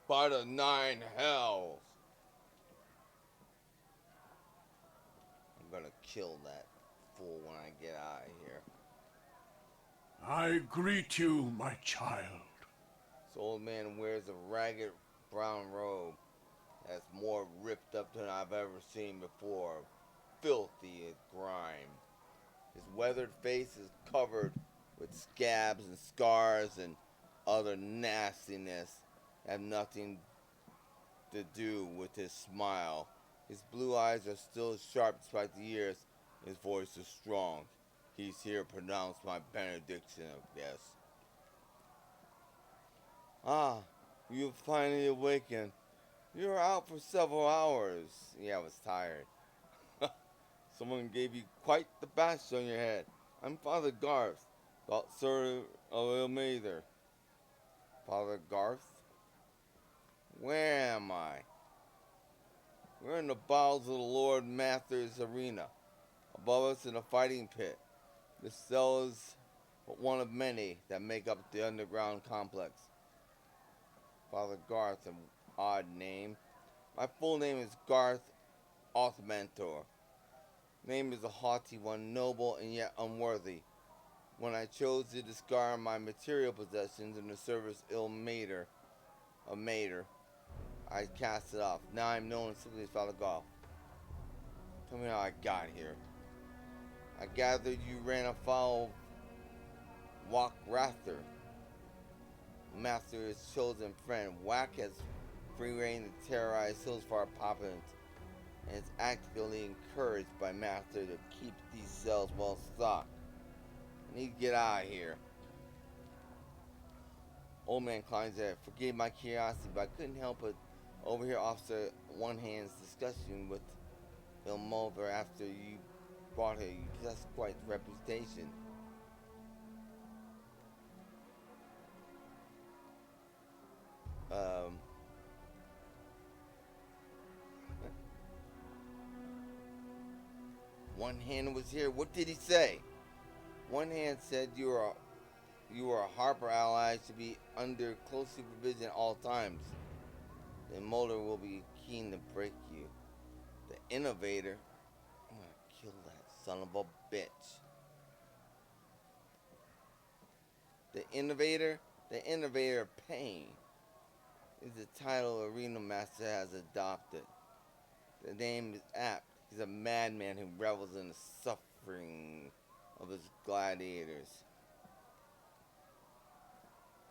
by the 9 hells. I'm gonna kill that fool when I get out of here. I greet you, my child. This old man wears a ragged brown robe that's more ripped up than I've ever seen before, filthy as grime. His weathered face is covered with scabs and scars and other nastiness that have nothing to do with his smile. His blue eyes are still sharp despite the years. His voice is strong. He's here to pronounce my benediction, I guess. Ah, you've finally awakened. You were out for several hours. Yeah, I was tired. Someone gave you quite the bash on your head. I'm Father Garth, Sir of Ilmater. Father Garth? Where am I? We're in the bowels of the Lord Master's arena. Above us in a fighting pit. This cell is but one of many that make up the underground complex. Father Garth, an odd name. My full name is Garth Othmantor. Name is a haughty one, noble and yet unworthy. When I chose to discard my material possessions in the service of Mater, I cast it off. Now I'm known simply as Father Garth. Tell me how I got here. I gathered you ran afoul of Walk Rather, Master's chosen friend. Whack has free reign to terrorize Hillsfar populace, and is actively encouraged by Master to keep these cells well stocked. I need to get out of here. Old man climbs at. Forgive my curiosity, but I couldn't help but overhear Officer Onehand's discussion with Ilmover after you brought her. You possess quite the reputation. Onehand was here. What did he say? Onehand said you were a Harper ally to be under close supervision at all times. The Molder will be keen to break you. The Innovator. I'm gonna kill that son of a bitch. The Innovator of Pain is the title Arena Master has adopted. The name is apt. He's a madman who revels in the suffering of his gladiators.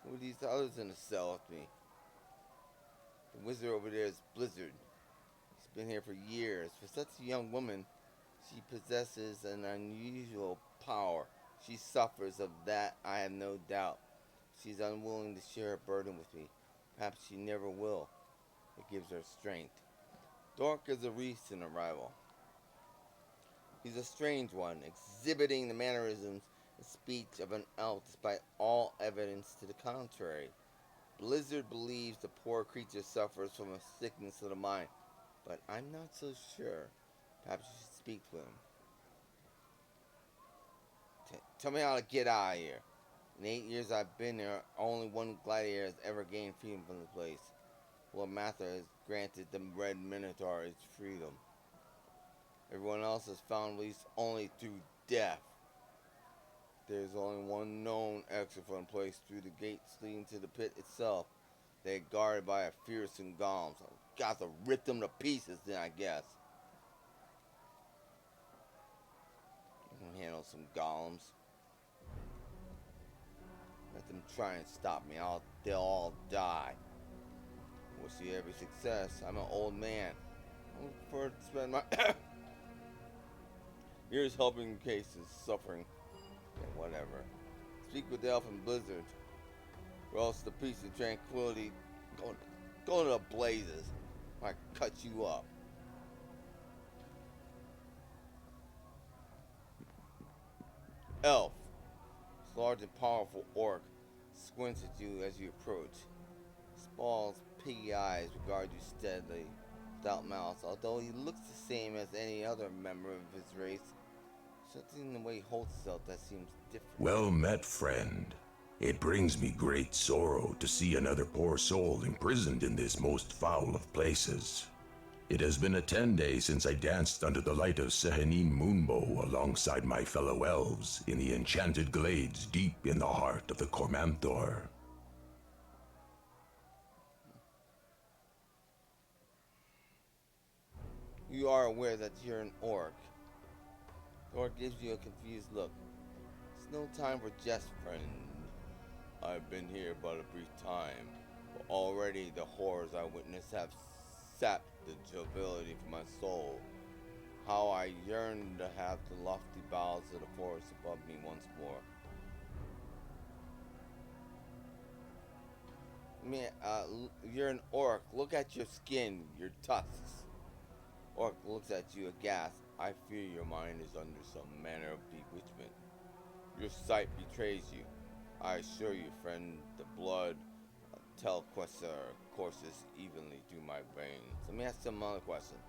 Who are these others in the cell with me? The wizard over there is Blizzard. She's been here for years. For such a young woman, she possesses an unusual power. She suffers of that, I have no doubt. She's unwilling to share her burden with me. Perhaps she never will. It gives her strength. Dork is a recent arrival. He's a strange one, exhibiting the mannerisms and speech of an elf despite all evidence to the contrary. Blizzard believes the poor creature suffers from a sickness of the mind, but I'm not so sure. Perhaps you should speak to him. Tell me how to get out of here. In the 8 years I've been here, only one gladiator has ever gained freedom from the place. Lord Mather has granted the Red Minotaur its freedom. Everyone else has found release only through death. There is only one known exit from the place through the gates leading to the pit itself. They are guarded by a fearsome golems. I've got to rip them to pieces then, I guess. I can handle some golems. Let them try and stop me. They'll all die. Wish you every success. I'm an old man. I prefer to spend my years helping cases suffering. Yeah, whatever. Speak with the elf and Blizzard, or else the peace and tranquility go to the blazes. I cut you up. Elf. This large and powerful orc squints at you as you approach. Small, piggy eyes regard you steadily, without mouth, although he looks the same as any other member of his race. Something in the way he holds himself that seems different. Well met, friend. It brings me great sorrow to see another poor soul imprisoned in this most foul of places. It has been 10 days since I danced under the light of Sehenin Moonbow alongside my fellow elves in the enchanted glades deep in the heart of the Cormanthor. You are aware that you're an orc. The orc gives you a confused look. It's no time for jest, friend. I've been here but a brief time, but already the horrors I witnessed have sapped the joviality from my soul. How I yearn to have the lofty boughs of the forest above me once more. You're an orc. Look at your skin, your tusks. Orc looks at you aghast. I fear your mind is under some manner of bewitchment. Your sight betrays you. I assure you, friend, the blood of Telquessor courses evenly through my veins. Let me ask some other questions.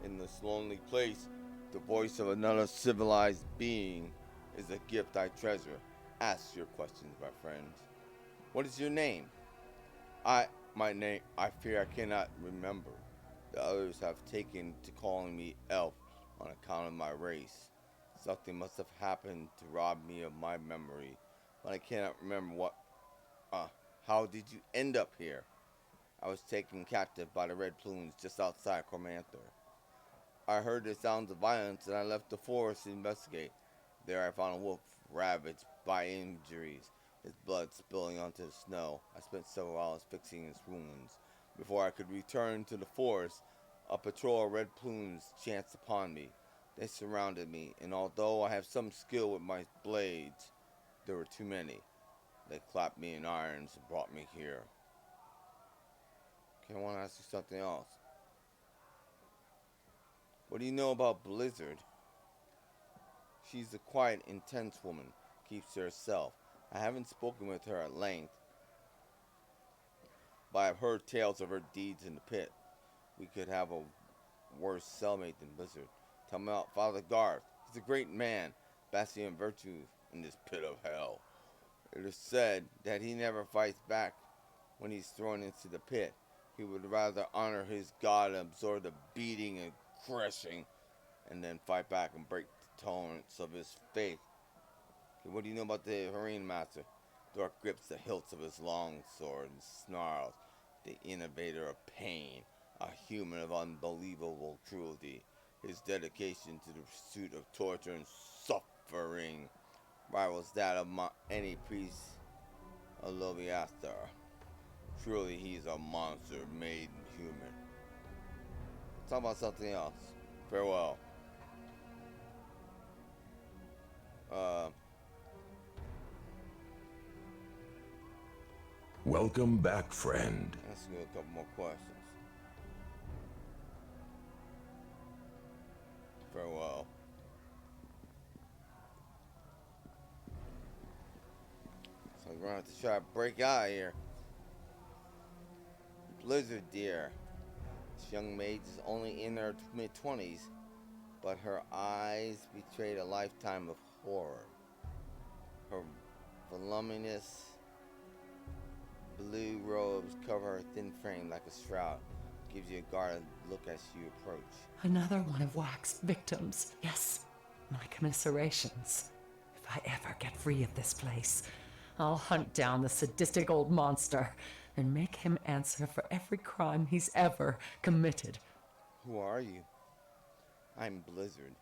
In this lonely place, the voice of another civilized being is a gift I treasure. Ask your questions, my friend. What is your name? My name, I fear I cannot remember. The others have taken to calling me Elf on account of my race. Something must have happened to rob me of my memory, but I cannot remember what. How did you end up here? I was taken captive by the Red Plumes just outside Cormanthor. I heard the sounds of violence and I left the forest to investigate. There I found a wolf ravaged by injuries, his blood spilling onto the snow. I spent several hours fixing his wounds. Before I could return to the forest, a patrol of Red Plumes chanced upon me. They surrounded me, and although I have some skill with my blades, there were too many. They clapped me in irons and brought me here. Okay, I want to ask you something else. What do you know about Blizzard? She's a quiet, intense woman, keeps to herself. I haven't spoken with her at length, but I've heard tales of her deeds in the pit. We could have a worse cellmate than Blizzard. Tell me about Father Garth. He's a great man, bastion virtue in this pit of hell. It is said that he never fights back when he's thrown into the pit. He would rather honor his god and absorb the beating and crushing, and then fight back and break the torrents of his faith. Okay, what do you know about the Harine Master? Dork grips the hilts of his long sword and snarls. The innovator of pain, a human of unbelievable cruelty. His dedication to the pursuit of torture and suffering rivals that of any priest of Loviathar. Truly, he's a monster made human. Talk about something else. Farewell. Welcome back, friend. Ask you a couple more questions. Farewell. So we're gonna have to try to break out of here. Blizzard, dear. This young mage is only in her mid-20s, but her eyes betrayed a lifetime of horror. Her voluminous blue robes cover her thin frame like a shroud. Gives you a guarded look as you approach. Another one of Wax's victims. Yes, my commiserations. If I ever get free of this place, I'll hunt down the sadistic old monster and make him answer for every crime he's ever committed. Who are you? I'm Blizzard.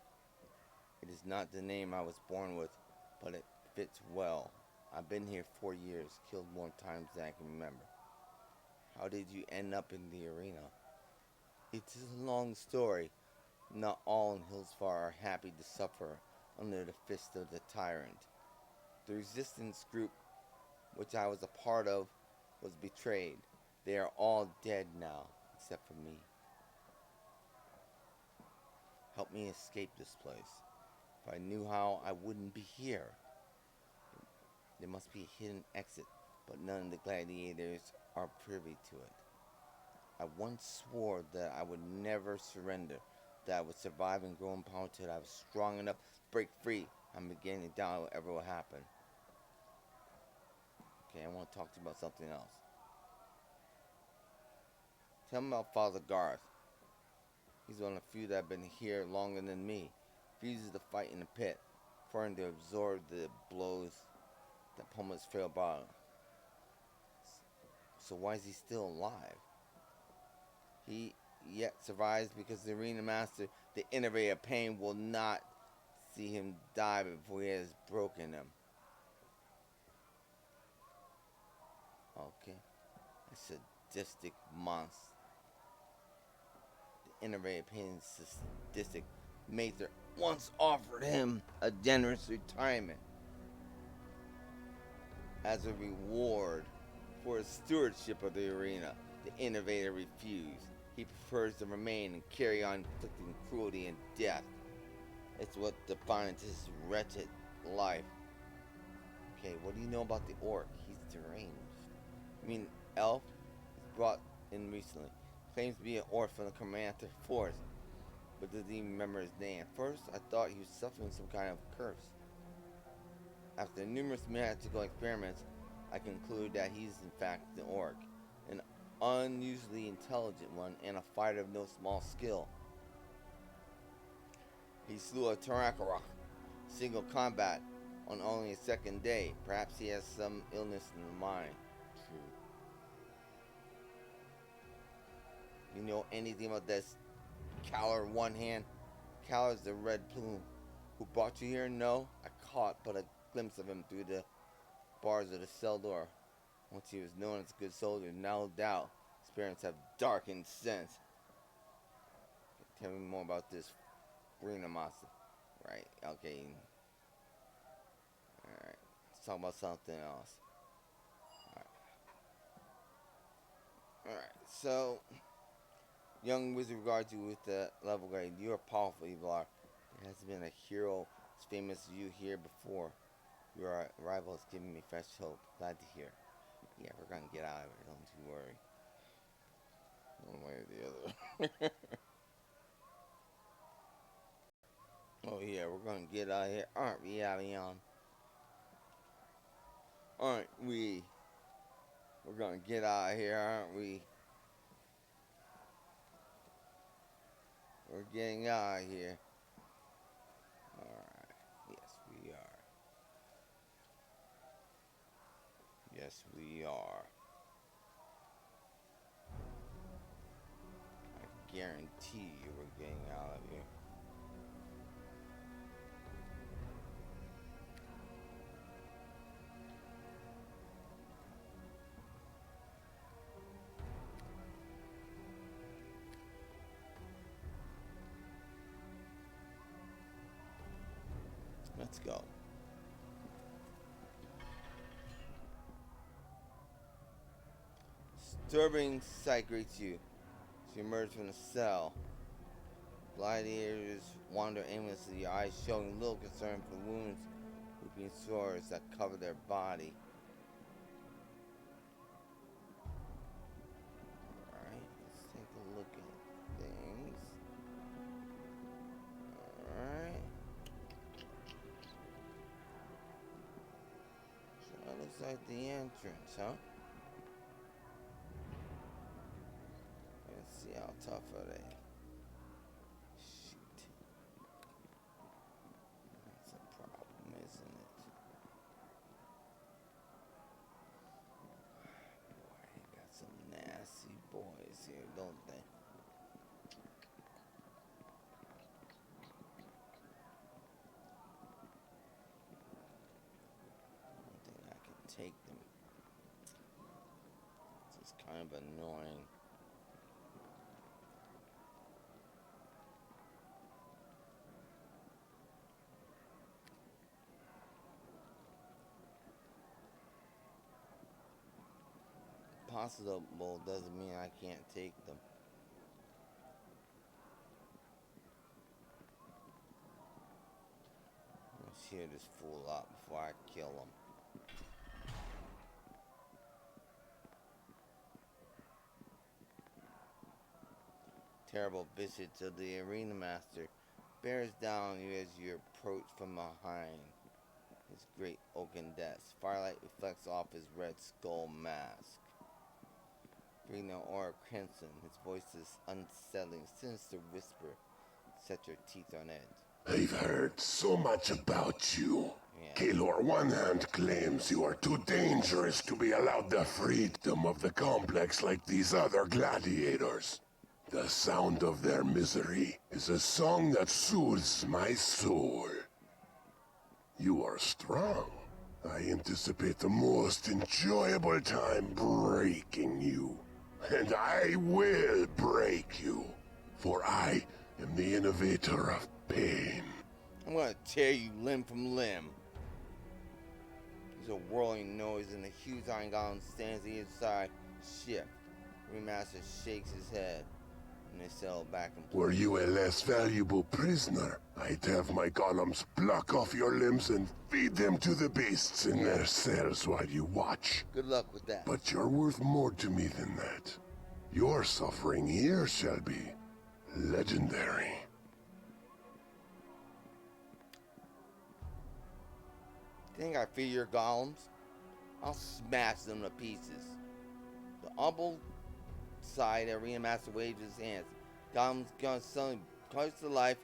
It is not the name I was born with, but it fits well. I've been here 4 years, killed more times than I can remember. How did you end up in the arena? It's a long story. Not all in Hillsfar are happy to suffer under the fist of the tyrant. The resistance group, which I was a part of, was betrayed. They are all dead now, except for me. Help me escape this place. If I knew how, I wouldn't be here. There must be a hidden exit, but none of the gladiators are privy to it. I once swore that I would never surrender, that I would survive and grow in power till I was strong enough to break free. I'm beginning to doubt whatever will happen. Okay, I want to talk to you about something else. Tell me about Father Garth. He's one of the few that have been here longer than me. Refuses to fight in the pit, preferring to absorb the blows that pummel his frail body. So why is he still alive? He yet survives because the arena master, the innovator of pain, will not see him die before he has broken him. Okay. A sadistic monster. The innovator of pain is sadistic. Mather once offered him a generous retirement as a reward for his stewardship of the arena. The innovator refused. He prefers to remain and carry on inflicting cruelty and death. It's what defines his wretched life. Okay, what do you know about the orc? He's deranged. I mean, elf was brought in recently. Claims to be an orc from the Commander Force, but doesn't even remember his name. At first, I thought he was suffering some kind of curse. After numerous magical experiments, I concluded that he's in fact the orc, an unusually intelligent one and a fighter of no small skill. He slew a Tanarukk single combat on only his second day. Perhaps he has some illness in the mind. True. You know anything about this Kaylor Onehand? Kaylor is the red plume who brought you here. No, I caught but a glimpse of him through the bars of the cell door. Once he was known as a good soldier, no doubt his parents have darkened since. Tell me more about this arena monster. Right, okay. Alright, let's talk about something else. Alright, so young wizard regards you with the level grade. You are powerful, Evilar. There has been a hero as famous as you here before. Your arrival has given me fresh hope. Glad to hear. Yeah, we're gonna get out of here. Don't you worry. One way or the other. Oh yeah, we're gonna get out of here, aren't we, Avion? Aren't we? We're gonna get out of here, aren't we? We're getting out of here. Alright. Yes, we are. Yes, we are. I guarantee you we're getting out of here. Let's go. Disturbing sight greets you as you emerge from the cell. Gladiators wander aimlessly, your eyes showing little concern for the wounds, whooping sores that cover their body. Alright, let's take a look at things. Alright. So that looks like the entrance, huh? Let's see how tough are they. Shoot. That's a problem, isn't it? Boy, they got some nasty boys here, don't they? I don't think I can take them. This is kind of annoying. Possible doesn't mean I can't take them. Let's hear this fool out before I kill him. Terrible visage of the arena master. bears down you as you approach from behind his great oaken desk. Firelight reflects off his red skull mask. Breathing an aura of crimson, his voice is unsettling, sinister whisper. Set your teeth on edge. I've heard so much about you. Yeah. Kaylor Onehand claims you are too dangerous to be allowed the freedom of the complex like these other gladiators. The sound of their misery is a song that soothes my soul. You are strong. I anticipate the most enjoyable time breaking you. And I will break you. For I am the innovator of pain. I'm gonna tear you limb from limb. There's a whirling noise and the huge iron golem stands inside ship. Remaster shakes his head and they settle back and Were you a less valuable prisoner, I'd have my golems block off your limbs and feed them to the beasts in their cells while you watch. good luck with that. But you're worth more to me than that. Your suffering here shall be legendary. Think I fear your golems? I'll smash them to pieces. The humble side Arena Master waves his hands. Golems gonna suddenly close to life.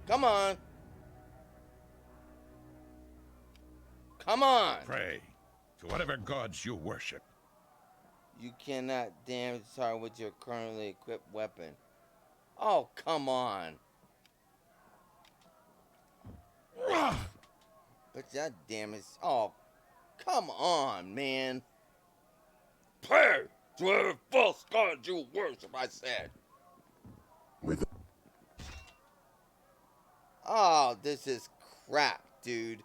Come on! Come on! Pray to whatever gods you worship. You cannot damage the target with your currently equipped weapon. Oh, come on! But that damage. Oh, come on, man. Pray to whatever false god you worship, I said. With Oh, this is crap, dude.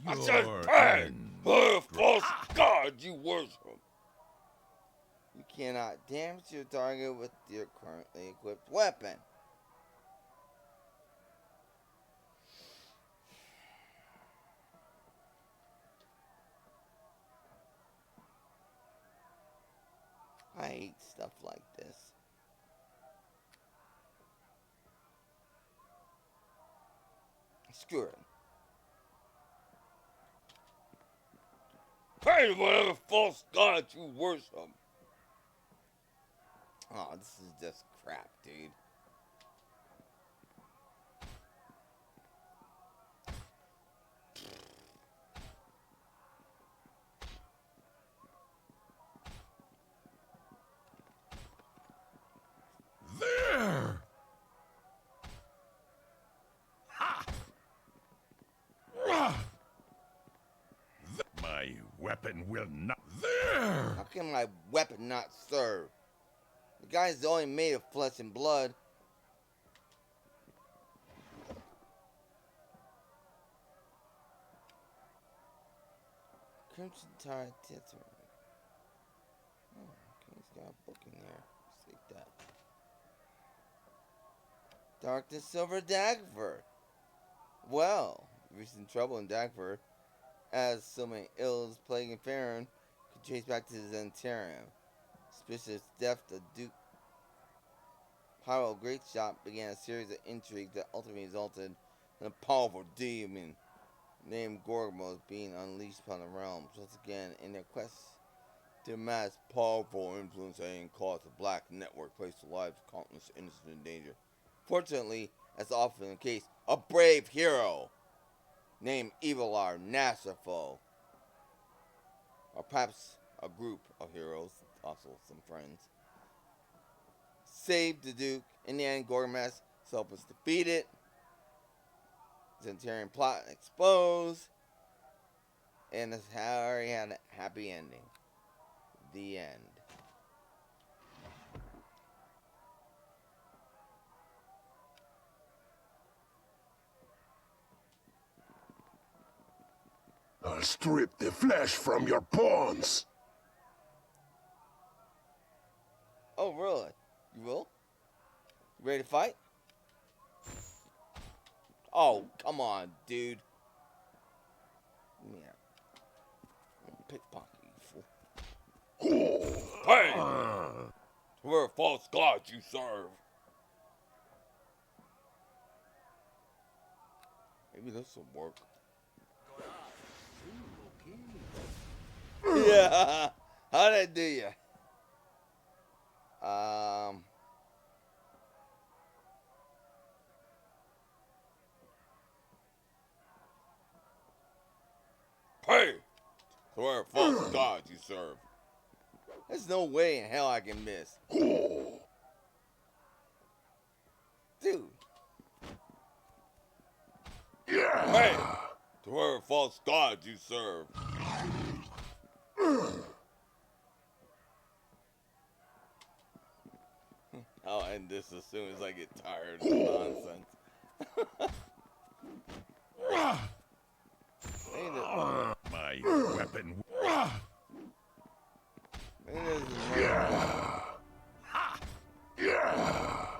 I said pray to the false god you worship. You cannot damage your target with your currently equipped weapon. I hate stuff like this. Screw it. Pray to whatever false god you worship. Oh, this is just crap, dude. There! Ha! My weapon will not. There! How can my weapon not serve? The guy's only made of flesh and blood. Crimson Tide Tither. Oh, okay, he's got a book in there. Let's take that. Darkness Silver Dagford. Well, recent trouble in Dagford, as so many ills plaguing Farron, could trace back to Zentarium. Suspicious death of Duke Pyro Great Shot began a series of intrigues that ultimately resulted in a powerful demon named Gorgmos being unleashed upon the realms once again in their quest to amass powerful influence and cause the Black Network placed the lives of countless innocent in danger. Fortunately, as often the case, a brave hero named Evilar Nasrafo, or perhaps a group of heroes, also some friends, saved the Duke. In the end, Gorgmos self was defeated. Zentarian plot exposed. And it's already had a happy ending. The end. I'll strip the flesh from your pawns. Oh, really? You will? You ready to fight? Oh, come on, dude. Yeah. Pickpocket, you fool. Hey! We're false gods you serve. Maybe this will work. Yeah. How'd that do ya? Hey! We're false gods you serve. There's no way in hell I can miss. Dude. Yeah. Hey! To whatever false gods you serve. I'll end this as soon as I get tired of the nonsense. My weapon.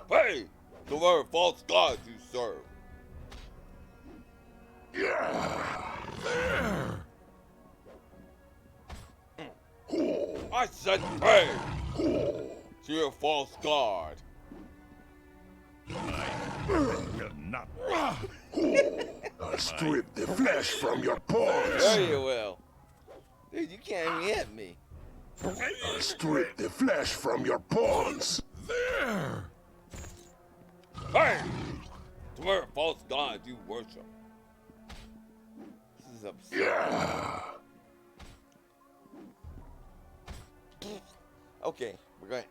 Hey! To whatever false gods you serve. I said pray to your false god. My weapon will not. I'll strip the flesh from your paws. There you will. Dude, you can't even hit me. I'll strip the flesh from your paws. There! Hey! To whatever false god you worship. This is absurd. Yeah. Okay, we're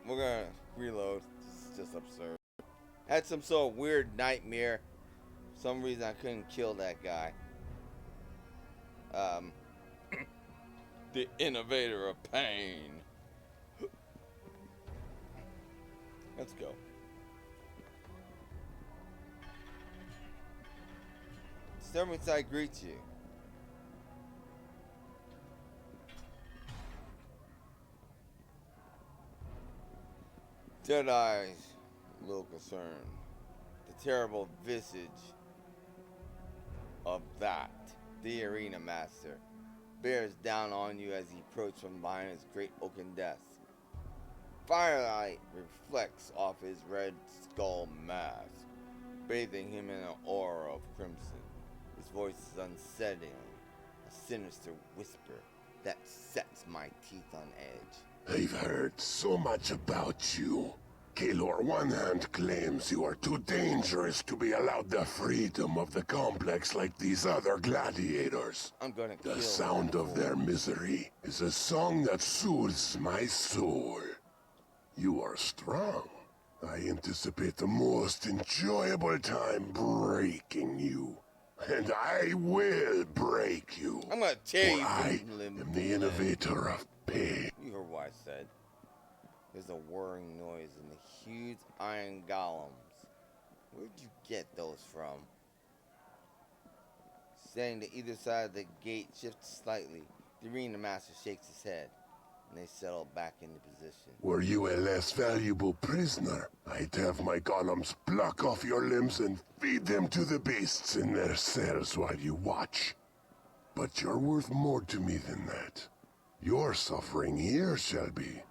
gonna reload. This is just absurd. Had some sort of weird nightmare. For some reason I couldn't kill that guy. The innovator of pain. Let's go. Exterminates, I greet you. Dead eyes, a little concerned. The terrible visage of that, the arena master, bears down on you as he approaches from behind his great oaken desk. Firelight reflects off his red skull mask, bathing him in an aura of crimson. His voice is unsettling, a sinister whisper that sets my teeth on edge. I've heard so much about you. Kaylor Onehand claims you are too dangerous to be allowed the freedom of the complex like these other gladiators. I'm gonna kill The sound of their misery is a song that soothes my soul. You are strong. I anticipate the most enjoyable time breaking you. And I will break you. I'm gonna tear For you I from limb am to the limb. innovator of pain. You heard what I said. There's a whirring noise in the huge iron golems. Where'd you get those from? Standing to either side of the gate shifts slightly. The arena master shakes his head, and they settle back into position. Were you a less valuable prisoner, I'd have my golems pluck off your limbs and feed them to the beasts in their cells while you watch. But you're worth more to me than that. Your suffering here shall be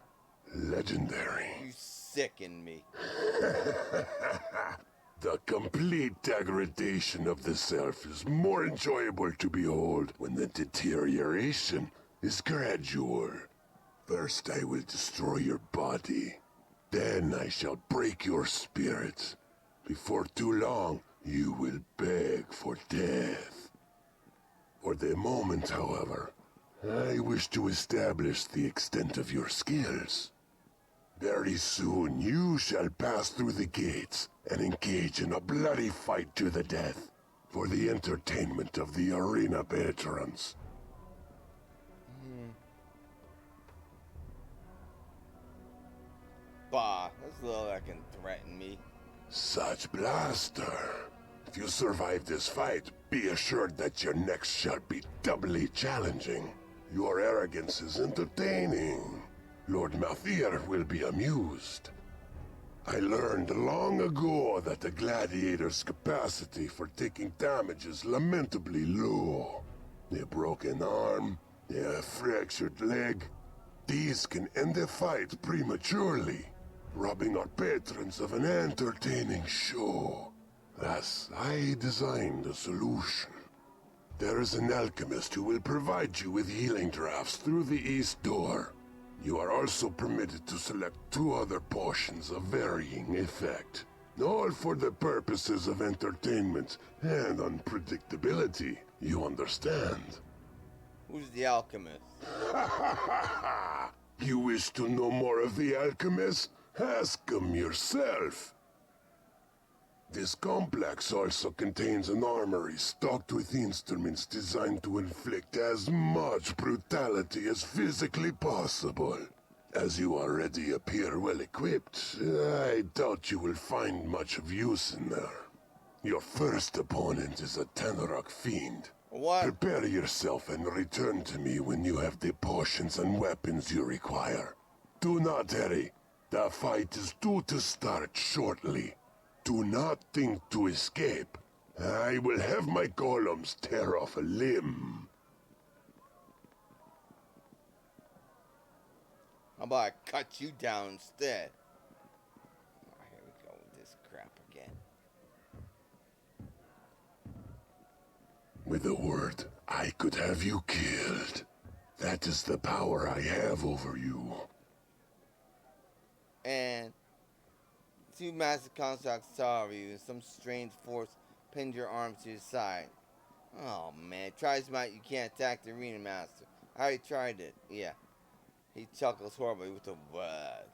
legendary. You sicken me. The complete degradation of the self is more enjoyable to behold when the deterioration is gradual. First I will destroy your body. Then I shall break your spirit. Before too long, you will beg for death. For the moment, however, I wish to establish the extent of your skills. Very soon you shall pass through the gates and engage in a bloody fight to the death for the entertainment of the arena veterans. Bah, that's little that can threaten me. Such blaster. If you survive this fight, be assured that your next shall be doubly challenging. Your arrogance is entertaining. Lord Malkavian will be amused. I learned long ago that a gladiator's capacity for taking damage is lamentably low. A broken arm, a fractured leg, these can end a fight prematurely, robbing our patrons of an entertaining show. Thus, I designed a solution. There is an alchemist who will provide you with healing drafts through the east door. You are also permitted to select 2 other potions of varying effect, all for the purposes of entertainment and unpredictability. You understand? Who's the alchemist? Ha ha ha ha! You wish to know more of the alchemist? Ask him yourself. This complex also contains an armory stocked with instruments designed to inflict as much brutality as physically possible. As you already appear well equipped, I doubt you will find much of use in there. Your first opponent is a Tanarukk fiend. What? Prepare yourself and return to me when you have the potions and weapons you require. Do not hurry. The fight is due to start shortly. Do not think to escape. I will have my golems tear off a limb. How about I cut you down instead? Oh, here we go with this crap again. With a word, I could have you killed. That is the power I have over you. And 2 massive constructs saw you, and some strange force pinned your arms to your side. Oh man, try as might, you can't attack the arena master. I already tried it. Yeah. He chuckles horribly with the words.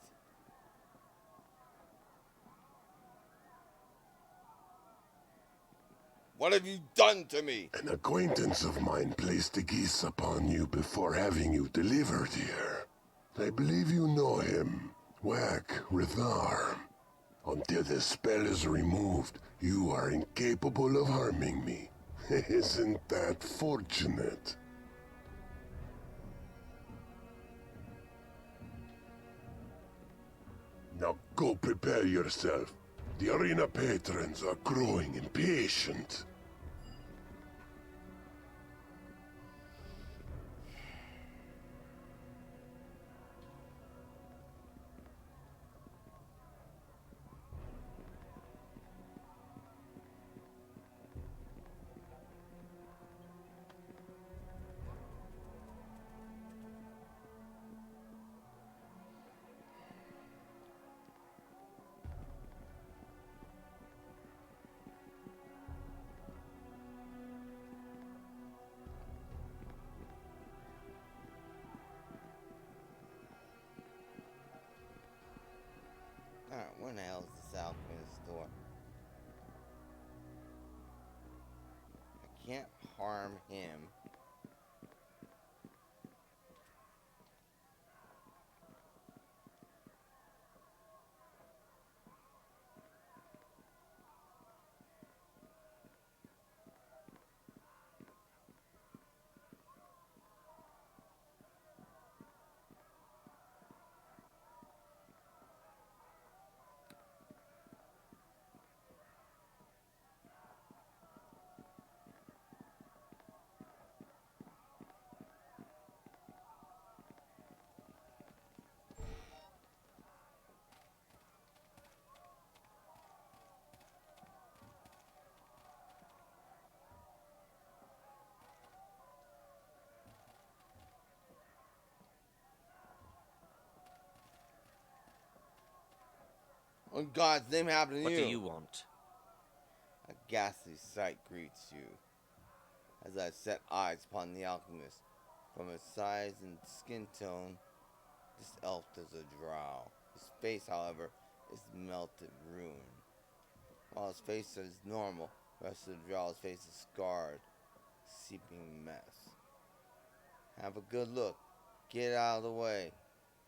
What have you done to me? An acquaintance of mine placed a geese upon you before having you delivered here. I believe you know him. Rithdar. Until the spell is removed, you are incapable of harming me. Isn't that fortunate? Now go prepare yourself. The arena patrons are growing impatient. Alright, where the hell is this alchemist store? I can't harm him. What in God's name happened to What you? do you want? A ghastly sight greets you as I set eyes upon the alchemist. From his size and skin tone, this elf is a drow. His face, however, is melted ruin. While his face is normal, the rest of the drow's face is scarred, seeping mess. Have a good look. Get out of the way.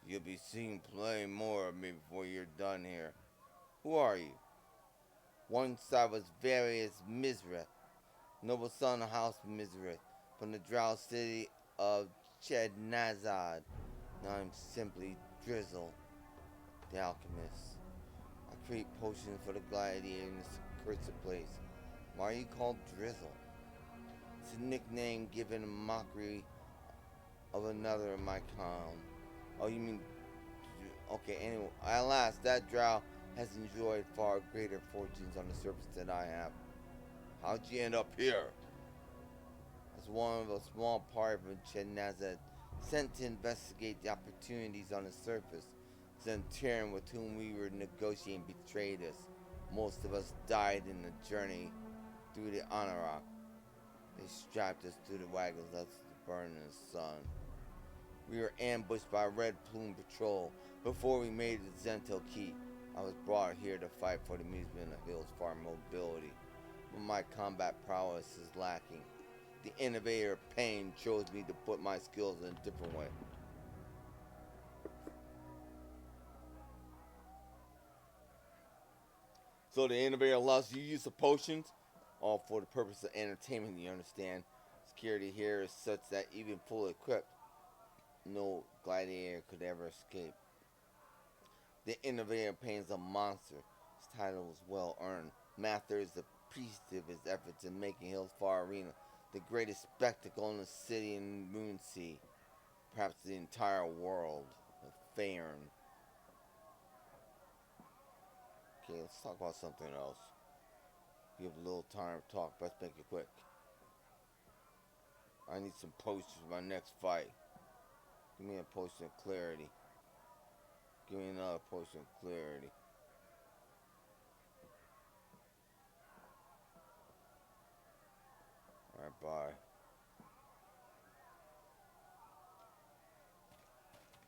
You'll be seen plenty more of me before you're done here. Who are you? Once I was Various Mizrith, noble son of House Mizrith, from the drow city of Chednazad. Now I'm simply Drizzle the Alchemist. I create potions for the gladiator in this accursed place. Why are you called Drizzle? It's a nickname given in mockery of another of my kind. Oh, you mean... Okay, anyway, alas, that drow has enjoyed far greater fortunes on the surface than I have. How'd you end up here? As one of a small part of Chednazad, sent to investigate the opportunities on the surface, then Tyrann with whom we were negotiating betrayed us. Most of us died in the journey through the Tanarukk. They strapped us to the wagons, left us to burn in the sun. We were ambushed by a Red Plume patrol before we made it to Zento Keep. I was brought here to fight for the amusement of Hillsfar mobility, but my combat prowess is lacking. The innovator of pain chose me to put my skills in a different way. So the innovator allows you to use the potions, all for the purpose of entertainment, you understand. Security here is such that even fully equipped, no gladiator could ever escape. The innovator of pain is a monster. His title was well earned. Mather is the priest of his efforts in making Hillsfar Arena the greatest spectacle in the city in MOONSEA, perhaps the entire world of Faerun. Okay, let's talk about something else. You have a little time to talk, but let's make it quick. I need some potions for my next fight. Give me a potion of clarity. Give me another potion of clarity. Alright, bye.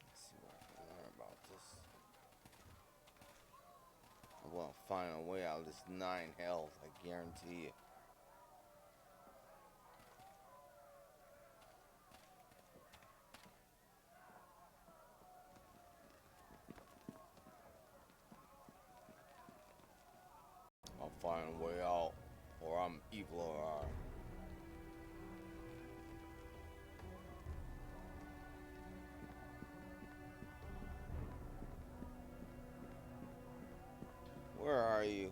Let's see what I can learn about this. I want to find a way out of this 9 health, I guarantee you. I'll find a way out, or I'm Evilar. Where are you?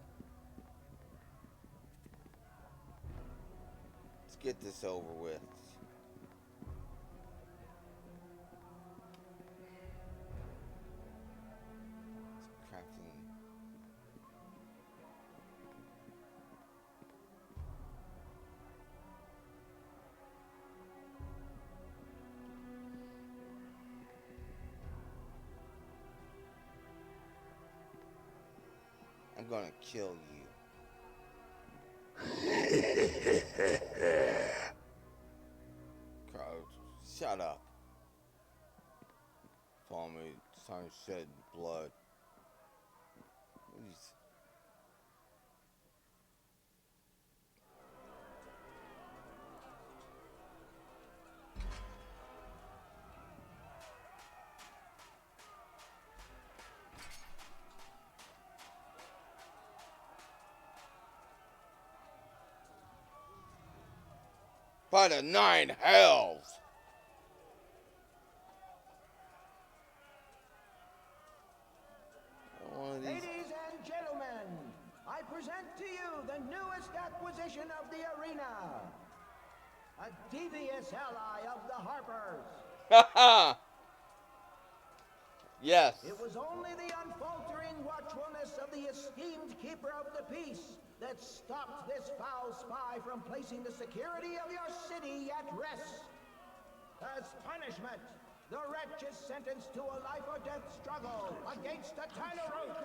Let's get this over with. It's crafting. I'm gonna kill you. Shut up. Follow me. It's time to shed blood. Please. By the 9 hells! Ladies and gentlemen, I present to you the newest acquisition of the arena. A devious ally of the Harpers. Haha! Yes. It was only the unfaltering watchfulness of the esteemed keeper of the peace that stopped this foul spy from placing the security of your city at rest. As punishment, the wretch is sentenced to a life or death struggle against the Tanarukk.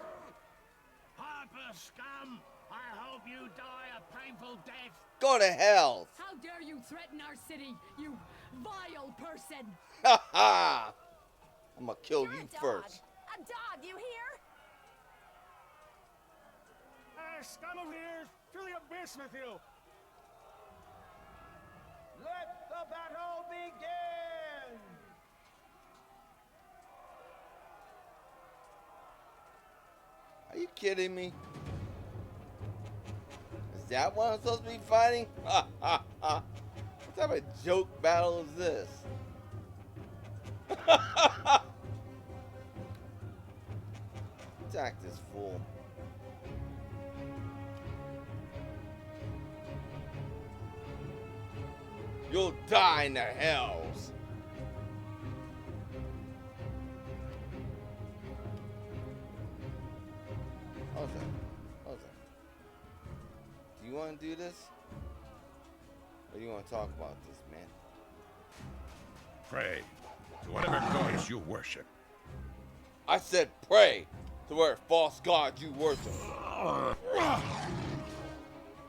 Harper scum! I hope you die a painful death. Go to hell! How dare you threaten our city, you vile person! Ha ha! I'm gonna kill You're you a dog. first. A dog, you hear? Scum of here to the abyss with you! Let the battle begin! kidding me? Is that what I'm supposed to be fighting? Ha ha ha. What type of joke battle is this? Attack this fool. You'll die in the hells. Hold on. Hold on. Do you want to do this? Or do you want to talk about this, man? Pray to whatever gods you worship. I said pray to whatever false god you worship.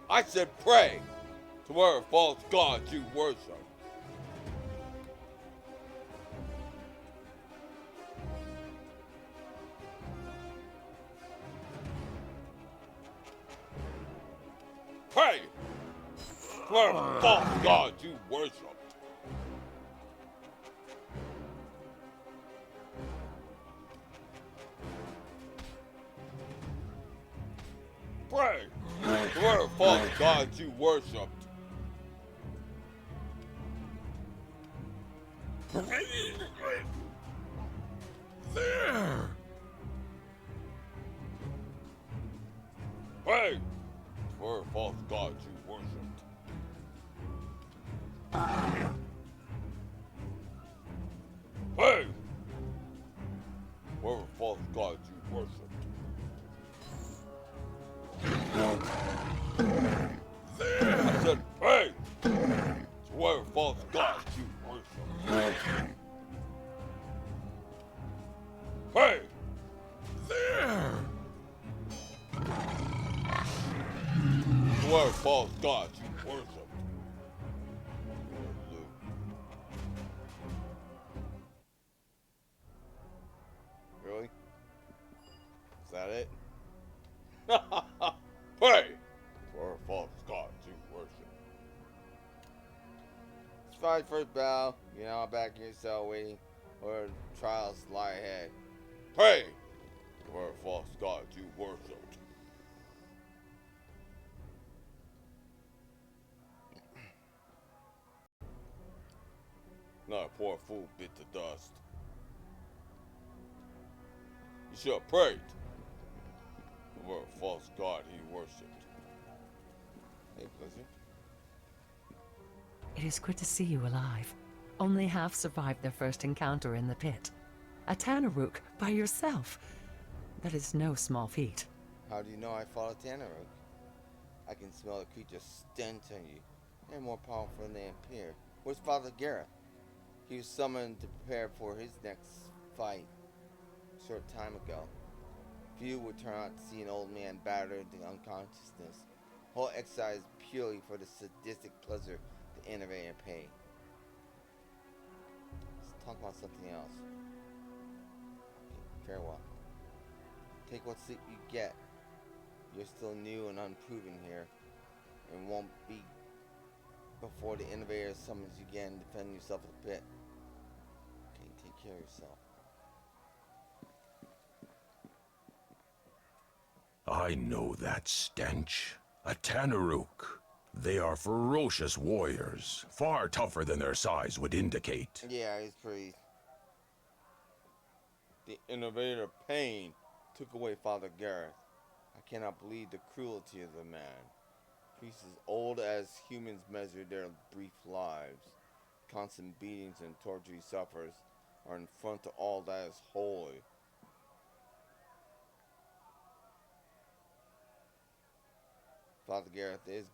I said pray to whatever false god you worship. Pray to whatever false god you worship. Pray to whatever false gods you worshipped. There! Pray to whatever false gods you worshipped. Pray to whatever false gods you worshipped. I said pray to whatever false gods you worship. Pray. There! To whatever false gods you worship. Really? Is that it? Pray to whatever false gods you worship. It's fine first battle. You're now back in your cell waiting for trials lie ahead. Pray to whatever false gods you worshipped. Not a poor fool bit to dust. You should have prayed to whatever false god he worshipped. Hey, Blizzard. It is good to see you alive. Only half survived their first encounter in the pit. A Tanarukk by yourself. That is no small feat. How do you know I fought a Tanarukk? I can smell the creature's stench on you. They're more powerful than they appear. Where's Father Garth? He was summoned to prepare for his next fight a short time ago. Few would turn out to see an old man battered to unconsciousness. Whole exercise purely for the sadistic pleasure the innovator pay. Let's talk about something else. Okay, farewell. Take what sleep you get. You're still new and unproven here, and won't be before the innovator summons you again to defend yourself in the pit. Okay, take care of yourself. I know that stench. A Tanarukk. They are ferocious warriors, far tougher than their size would indicate. Yeah, he's pretty. The innovator Pain took away Father Garth. I cannot believe the cruelty of the man. Priests as old as humans measure their brief lives. Constant beatings and torture he suffers are in front of all that is holy. Father Garth it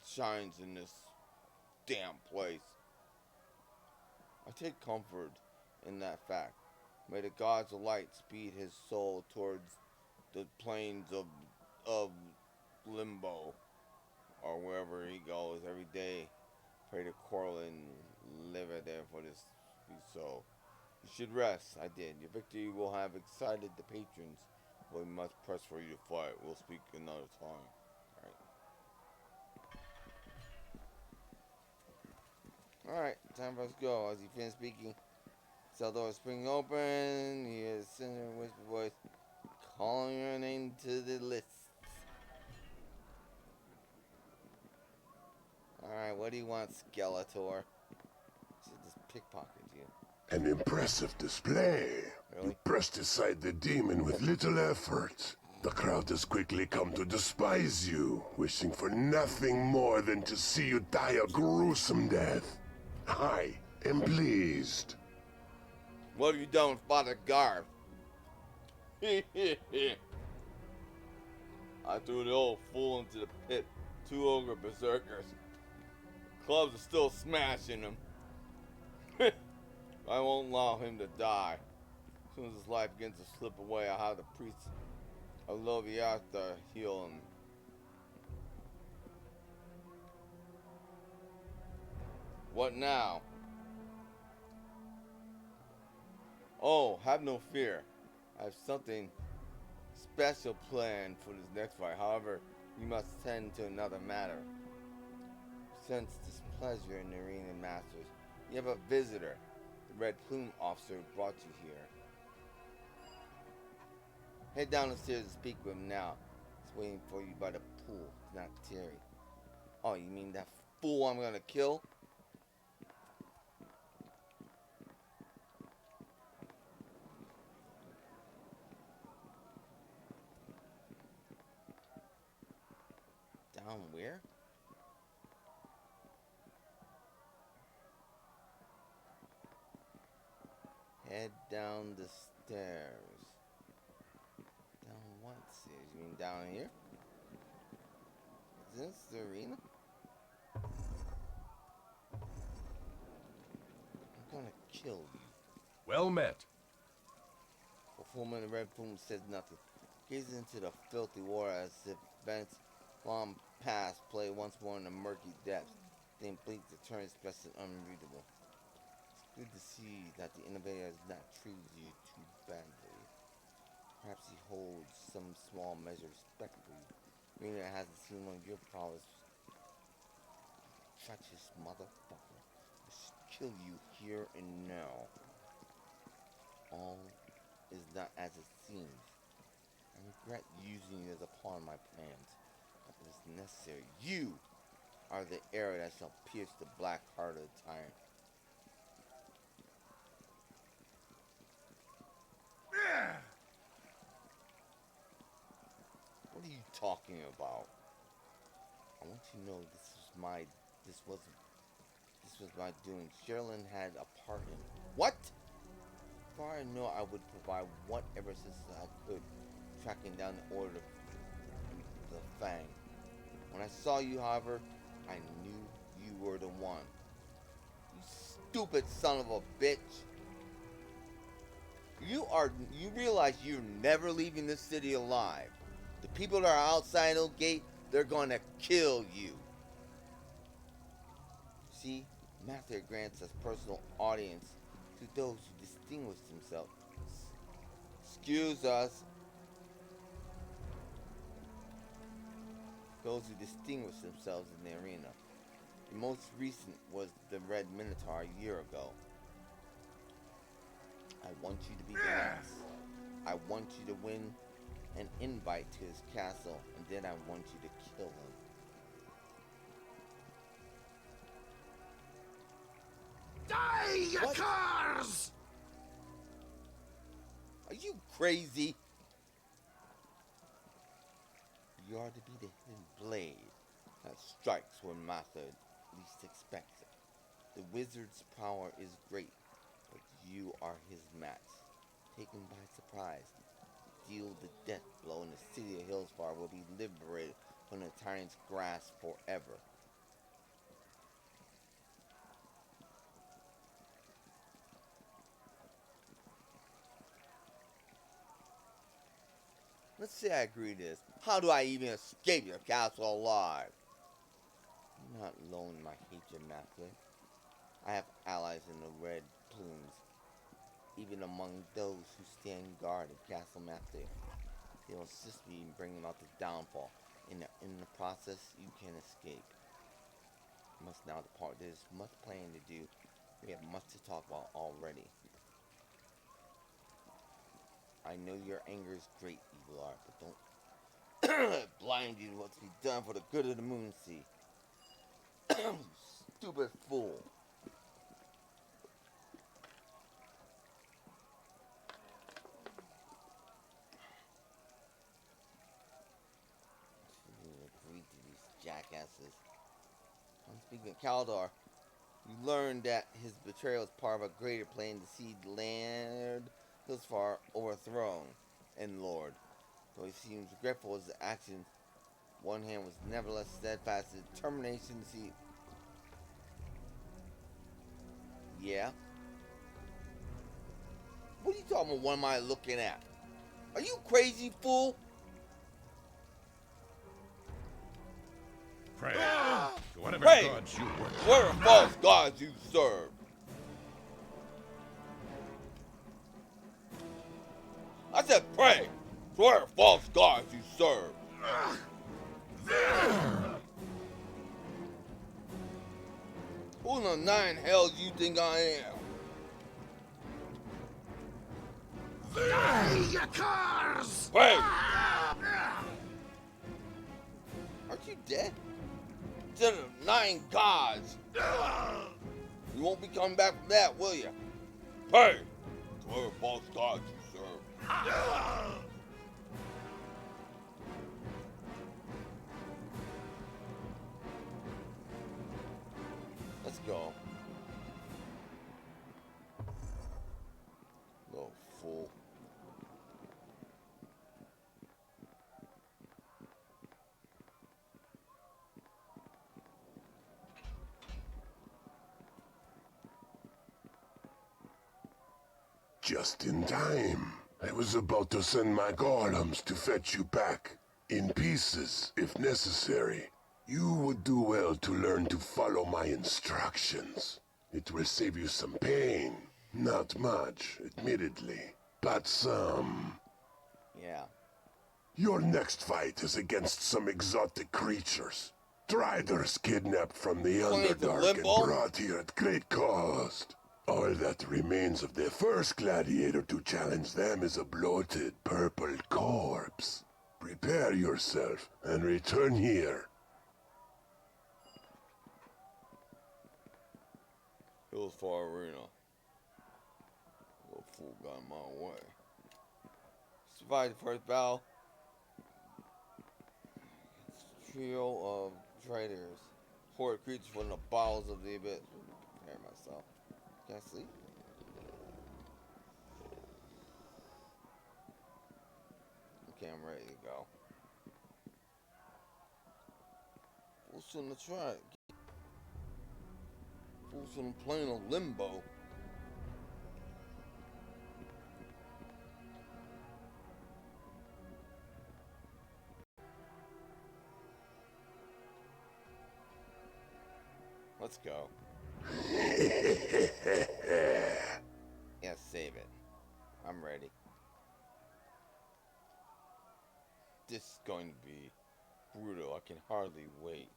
shines in this damn place. I take comfort in that fact. May the gods of light speed his soul towards the plains of limbo, or wherever he goes every day. Pray to Courtyard and live it there for this be so. You should rest. I did. Your victory will have excited the patrons. We must press for you to fight. We'll speak another time. Alright, time for us to go. As he finished speaking, cell door is springing open. He is sending a whisper voice. Calling your name to the list. Alright, what do you want, Skeletor? Should just pickpocket you. An impressive display. Really? You pressed aside the demon with little effort. The crowd has quickly come to despise you, wishing for nothing more than to see you die a gruesome death. I am pleased. What have you done with Father Garth? I threw the old fool into the pit. 2 ogre berserkers. Clubs are still smashing him. I won't allow him to die. As soon as his life begins to slip away, I'll have the priest Allof heal him. What now? Oh, have no fear. I have something special planned for this next fight. However, you must tend to another matter. Sense displeasure in the arena masters. You have a visitor. The Red Plume officer brought you here. Head down the stairs and speak with him now. He's waiting for you by the pool. It's not Terry. Oh, you mean that fool I'm gonna kill? Down where? Head down the stairs. Down what stairs? You mean down here? Is this the arena? I'm gonna kill you. Well met. The foreman of the Red Plume says nothing. Gazes into the filthy water as if events long past play once more in the murky depths. Then blinks to turn expressive unreadable. It's good to see that the innovator has not treated you too badly. Perhaps he holds some small measure of respect for you. Meaning it hasn't seen one of your prowess. Treacherous motherfucker. I should kill you here and now. All is not as it seems. I regret using you as a pawn in my plans. But it is necessary. You are the arrow that shall pierce the black heart of the tyrant. What are you talking about? I want you to know this was my doing. Sherilyn had a part in it. What? Far I know I would provide whatever assistance I could, tracking down the order of the Fang. When I saw you, however, I knew you were the one. You stupid son of a bitch. You realize you're never leaving this city alive. The people that are outside the gate, they're gonna kill you. See, Master grants us personal audience to those who distinguish themselves. Excuse us. Those who distinguish themselves in the arena. The most recent was the Red Minotaur a year ago. I want you to be the last. I want you to win an invite to his castle, and then I want you to kill him. Die, you What? curs! Are you crazy? You are to be the hidden blade that strikes when Master least expects it. The wizard's power is great, but you are his match. Taken by surprise, deal the death blow, and the city of Hillsfar will be liberated from the tyrant's grasp forever. Let's say I agree to this. How do I even escape your castle alive? I'm not alone in my hatred, Master. I have allies in the Red Plumes, even among those who stand guard at Castle Master. They will assist me in bringing about the downfall. In the process, you can escape. You must now depart. There's much planning to do. We have much to talk about already. I know your anger is great, Evilar, but don't let it blind you to what's to be done for the good of the MOONSEA. You stupid fool. Agree to these jackasses. I'm speaking of Kalor. You learned that his betrayal is part of a greater plan to see Land Hillsfar overthrown and Lord. Though he seems regretful of his actions, Onehand was nevertheless steadfast in determination to see. Yeah? What are you talking about? What am I looking at? Are you crazy, fool? Pray to whatever Pray! gods you worship. What are false gods you serve? I said pray! What are false gods you serve? Who in the nine hells you think I am? Die, you curs! Pray! Aren't you dead? Instead of 9 gods. You won't be coming back from that, will you? Pray! To whatever false gods you serve. Let's go. Little fool. Just in time. I was about to send my golems to fetch you back. In pieces, if necessary. You would do well to learn to follow my instructions. It will save you some pain. Not much, admittedly, but some. Yeah. Your next fight is against some exotic creatures. Driders kidnapped from the Going to Underdark and limbo? brought here at great cost. All that remains of the first gladiator to challenge them is a bloated purple corpse. Prepare yourself and return here. Hillsfar Arena. Little fool got in my way. Survived the first battle. Trio of Driders. Horrid creatures from the bowels of the abyss. Prepare myself. Can I sleep? Okay, I'm ready to go. Fools shouldn't have tried. Fools shouldn't have played a limbo. Let's go. Yeah, save it. I'm ready. This is going to be brutal. I can hardly wait.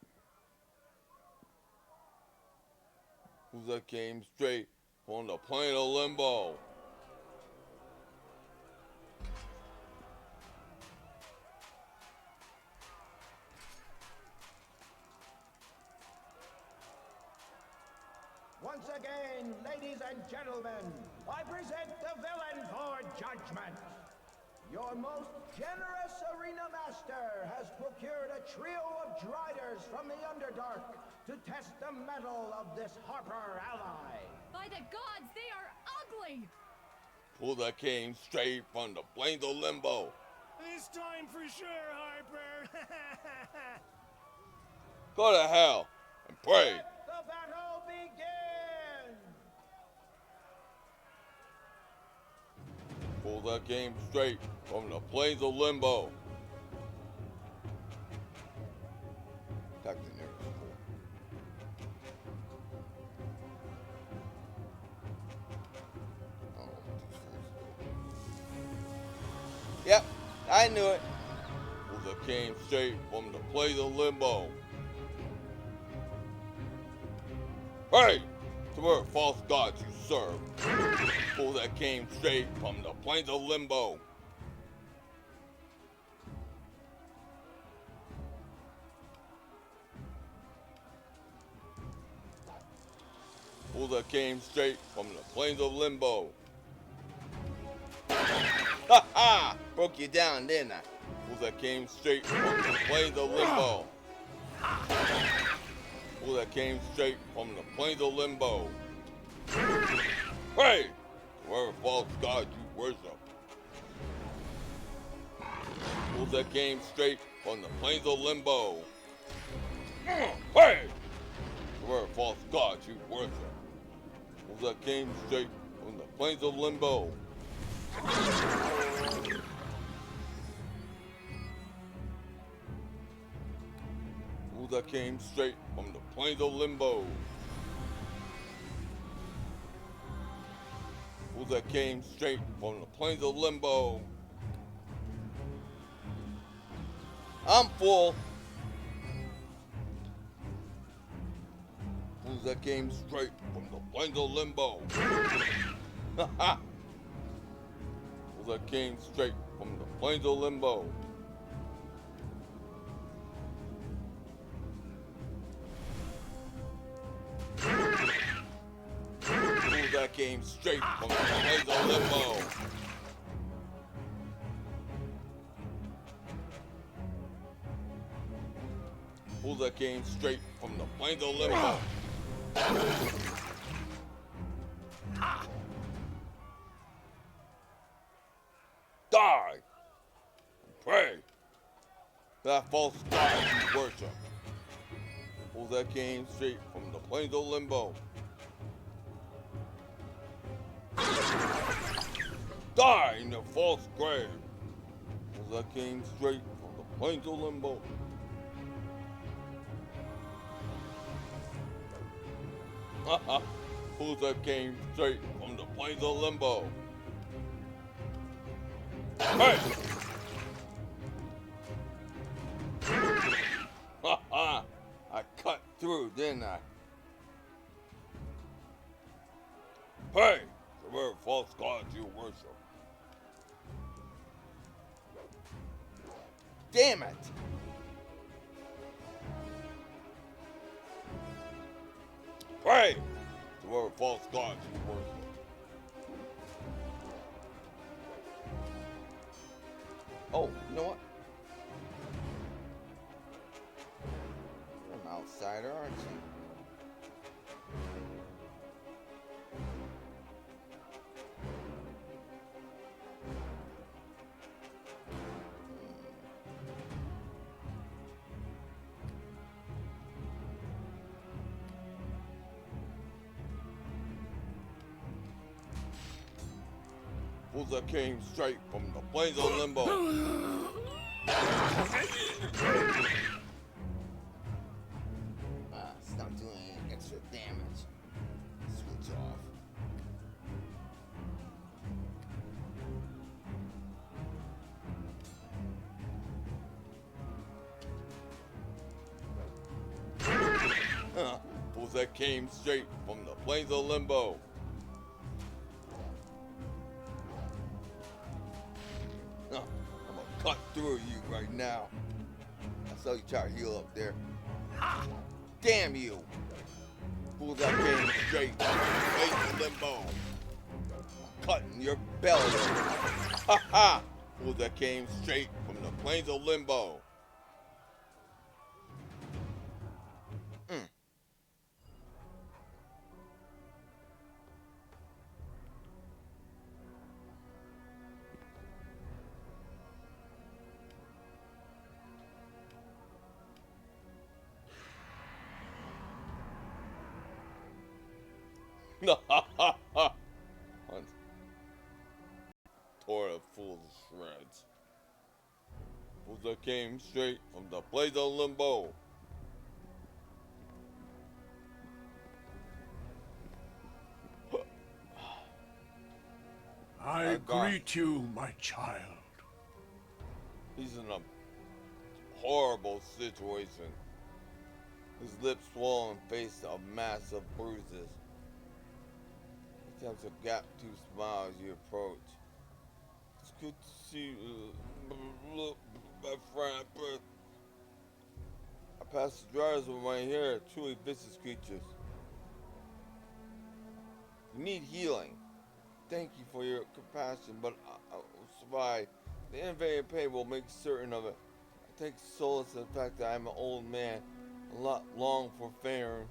Who's that came straight from the plane of limbo? Once again, ladies and gentlemen, I present the villain for judgment. Your most generous arena master has procured a trio of Driders from the Underdark to test the mettle of this Harper ally. By the gods, they are ugly! Who that came straight from the plains of limbo? This time for sure, Harper. Go to hell and pray. Let the battle begin! Who that came straight from the plains of limbo? Captain Erik. Yep, I knew it. Who that came straight from the plains of limbo? Hey! To where false gods you serve. Who that came straight from the plains of limbo? Fool that came straight from the plains of Limbo. Ha ha! Broke you down, didn't I? Fool that came straight from the plains of Limbo. Fool that came straight from the plains of Limbo. Hey! Whoever false god you worship. Fool that came straight from the plains of Limbo. Hey! Whoever false god you worship. Fool that came straight from the plains of Limbo. Fool that came straight from the plains of Limbo. Fool that came straight from the plains of Limbo. I'm full. Fools that came straight from the plains of Limbo. Ha! Fools that came straight from the plains of Limbo. Fools that came straight from the plains of Limbo. Fools that came straight from the plains of Limbo. Die! And pray! That false god you worship. Fools that came straight from the plains of Limbo. Die in the false grave. Fools that came straight from the plains of Limbo. Fools that came straight from the plains of Limbo. Hey! I cut through, didn't I? Hey! The very false gods you worship. Damn it! Pray to whoever false gods you worship. Oh, you know what? You're an outsider, aren't you? Fools that came straight from the plains of Limbo. It's not doing any extra damage. Switch off. Fools that came straight from the plains of Limbo. Cut through you right now. I saw you try to heal up there. Ha! Damn you! Fools that came straight from the plains of Limbo. I'm cutting your belly. Ha ha! Fools that came straight from the plains of Limbo. Tore the fools to shreds. Fools that came straight from the plains of Limbo. I greet you, my child. He's in a horrible situation. His lips swollen, face of massive bruises. He attempts a gap-toothed smile as you approach. It's good to see you, my friend. I passed the Driders with my hair, truly vicious creatures. You need healing. Thank you for your compassion, but I will survive. The innovator pay will make certain of it. I take solace in the fact that I'm an old man, a lot long for fame.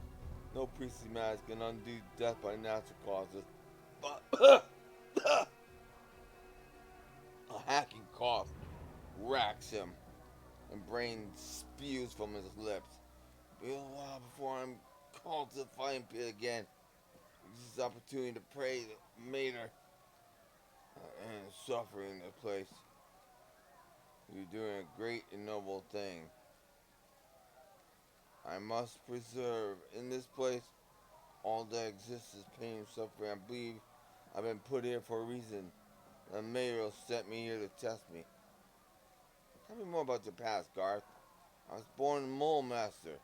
No priestly magic can undo death by natural causes. But a hacking cough racks him, and brain spews from his lips. Be a while before I'm called to the fighting pit again. This is opportunity to pray the Mater and suffering in the place. You're doing a great and noble thing. I must preserve in this place all that exists is pain and suffering. I believe I've been put here for a reason. The Mater sent me here to test me. Tell me more about your past, Garth. I was born a mole master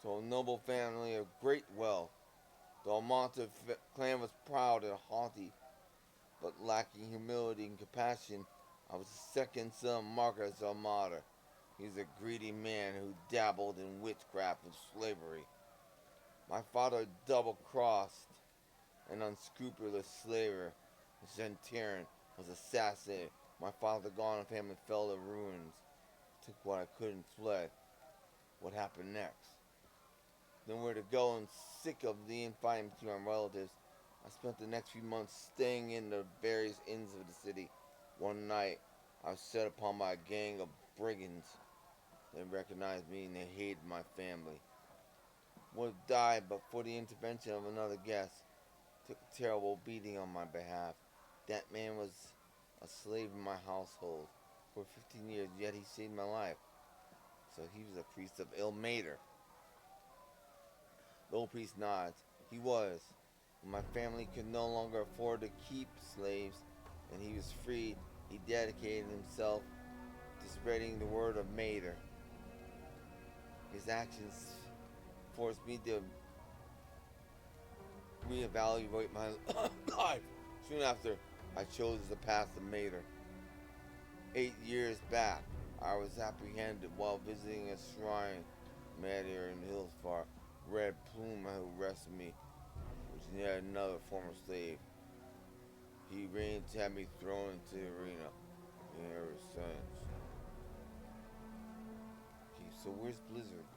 to a noble family of great wealth. The Almonte clan was proud and haughty, but lacking humility and compassion. I was the second son of Marcus Almada. He's a greedy man who dabbled in witchcraft and slavery. My father double-crossed an unscrupulous slaver. The Centurion was assassinated. My father gone and family fell to ruins. Took what I could and fled. What happened next? Nowhere to go and sick of the infighting between my relatives, I spent the next few months staying in the various inns of the city. One night, I was set upon by a gang of brigands. They recognized me and they hated my family. Would have died but for the intervention of another guest. Took a terrible beating on my behalf. That man was a slave in my household for 15 years, yet he saved my life. So he was a priest of Mater. The old priest nods. He was. When my family could no longer afford to keep slaves, and he was freed, he dedicated himself to spreading the word of Mater. His actions forced me to reevaluate my life. Soon after, I chose the path of Mater. 8 years back, I was apprehended while visiting a shrine Mater in Hillsfar. Red Plume who arrested me, was yet another former slave. He arranged to have me thrown into the arena. Ever since. Okay, so where's Blizzard?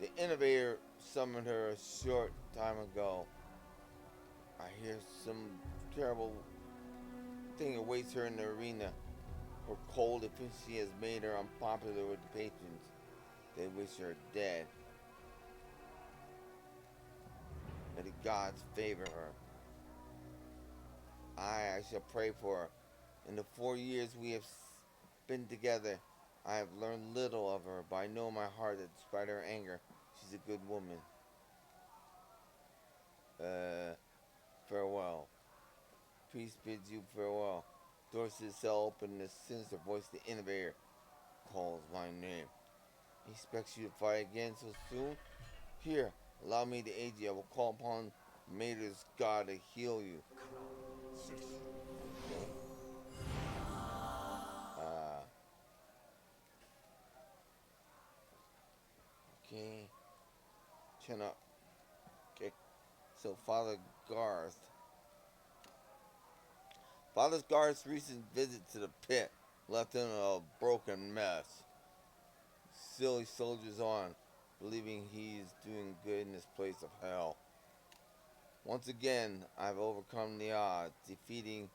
The innovator summoned her a short time ago. I hear some terrible thing awaits her in the arena. Her cold efficiency has made her unpopular with the patrons. They wish her dead. May the gods favor her. I shall pray for her. In the 4 years we have been together, I have learned little of her, but I know in my heart that despite her anger, she's a good woman. Farewell. Priest bids you farewell. Doors to the cell open, the sinister voice of the innovator calls my name. He expects you to fight again so soon? Here, allow me to aid you. I will call upon Mater's God to heal you. Okay. Chin up. Okay. So Father Garth. Father Garth's recent visit to the pit left him a broken mess. Still he soldiers on, believing he is doing good in this place of hell. Once again, I've overcome the odds, defeating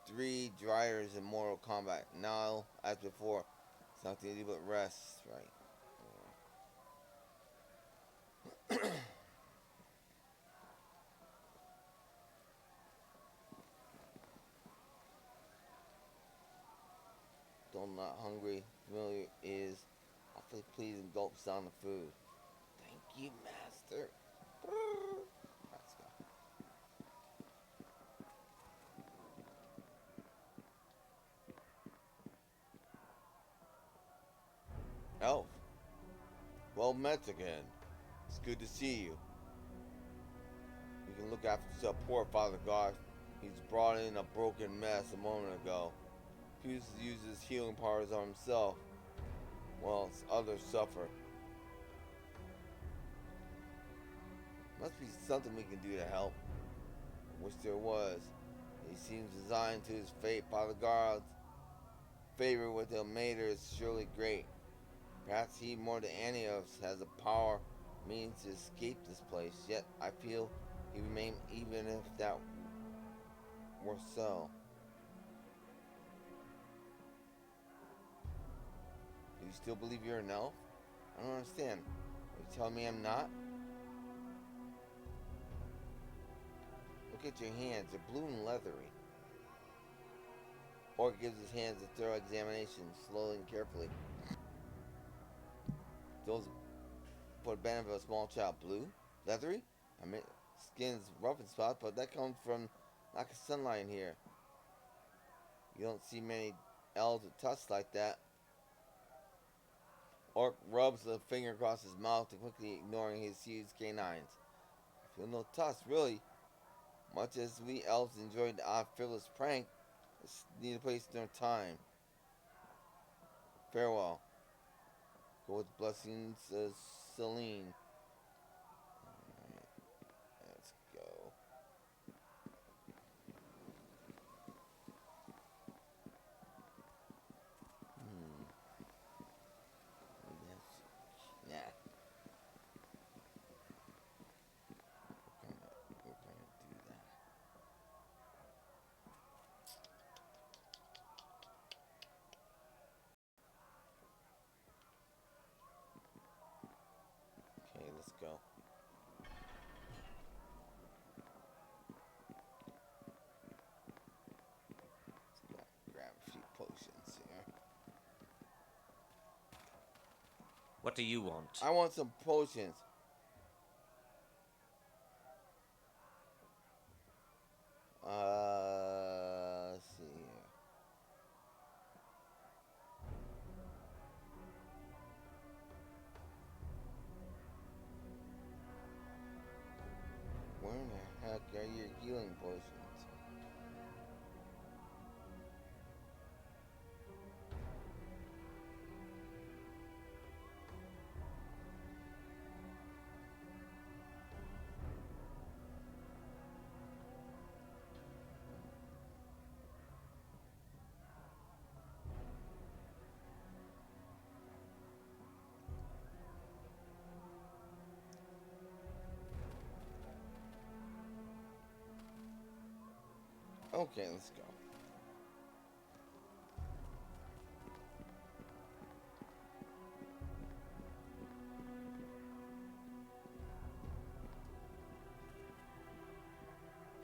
3 Driders in mortal combat. Now, as before, it's nothing to do but rest, right? Still not hungry. Familiar is awfully pleased and gulps down the food. Thank you, master. Let's go. Elf. Well met again. It's good to see you. You can look after yourself. Poor Father Garth. He's brought in a broken mess a moment ago. He uses healing powers on himself, while others suffer. Must be something we can do to help. I wish there was. He seems resigned to his fate. Father Garth's favor with the Mater is surely great. Perhaps he, more than any of us, has the power, means to escape this place. Yet I feel he remain even if that were so. Do you still believe you're an elf? I don't understand. Are you telling me I'm not? Look at your hands. They're blue and leathery. Orc gives his hands a thorough examination, slowly and carefully. Those for the benefit of a small child. Blue? Leathery? I mean, skin's rough and spots, but that comes from lack of sunlight in here. You don't see many elves with tusks like that. Orc rubs a finger across his mouth, quickly ignoring his huge canines. I feel no tusks, really. Much as we elves enjoyed the odd frivolous prank, it's need a place no time. Farewell. Go with blessings, Celine. Alright, let's go. Yeah. We're gonna do that. Okay, let's go. Let's grab a few potions here. What do you want? I want some potions. Let's see here. Where in the heck are your healing potions? Okay, let's go.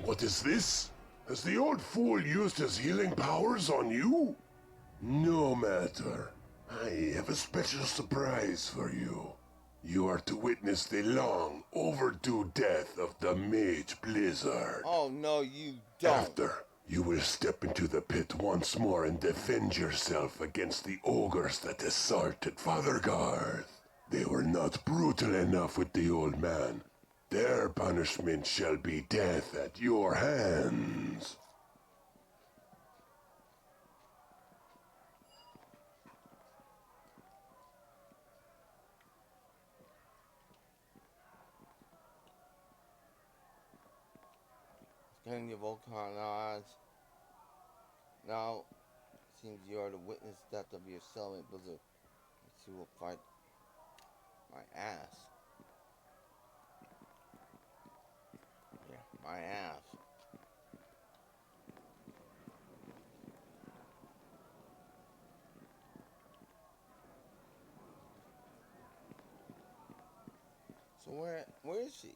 What is this? Has the old fool used his healing powers on you? No matter. I have a special surprise for you. You are to witness the long overdue death of the Mage Blizzard. Oh no, you don't. After, you will step into the pit once more and defend yourself against the ogres that assaulted Father Garth. They were not brutal enough with the old man. Their punishment shall be death at your hands. Scanning the Volcan odds. Now, seems you are the witness death of your cellmate Blizzard. She will fight my ass. Yeah, my ass. So where is she?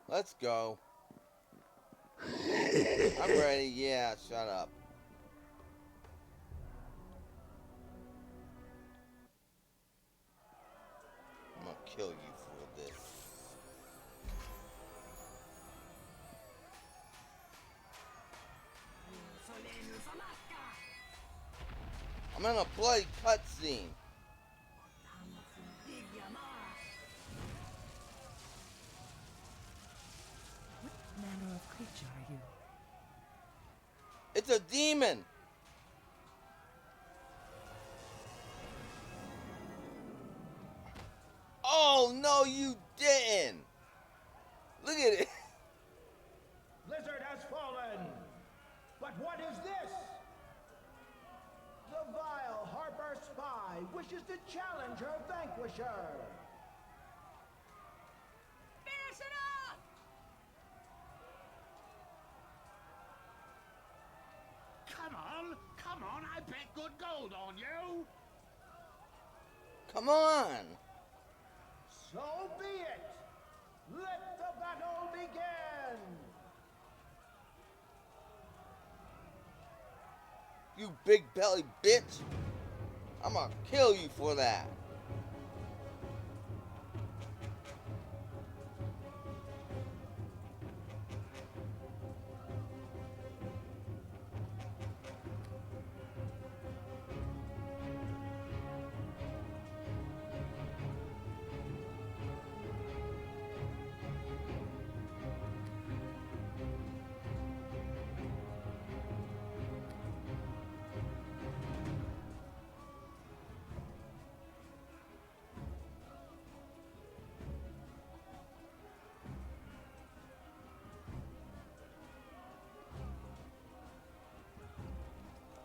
Let's go. I'm ready. Yeah, shut up. I'm gonna kill you for this. I'm in a bloody cutscene. What manner of creature are you? It's a demon. Oh, no, you didn't. Look at it. Blizzard has fallen. But what is this? The vile Harper spy wishes to challenge her vanquisher. Finish it off! Come on, I bet good gold on you. Come on. So be it. Let the battle begin. You big belly bitch. I'm gonna kill you for that.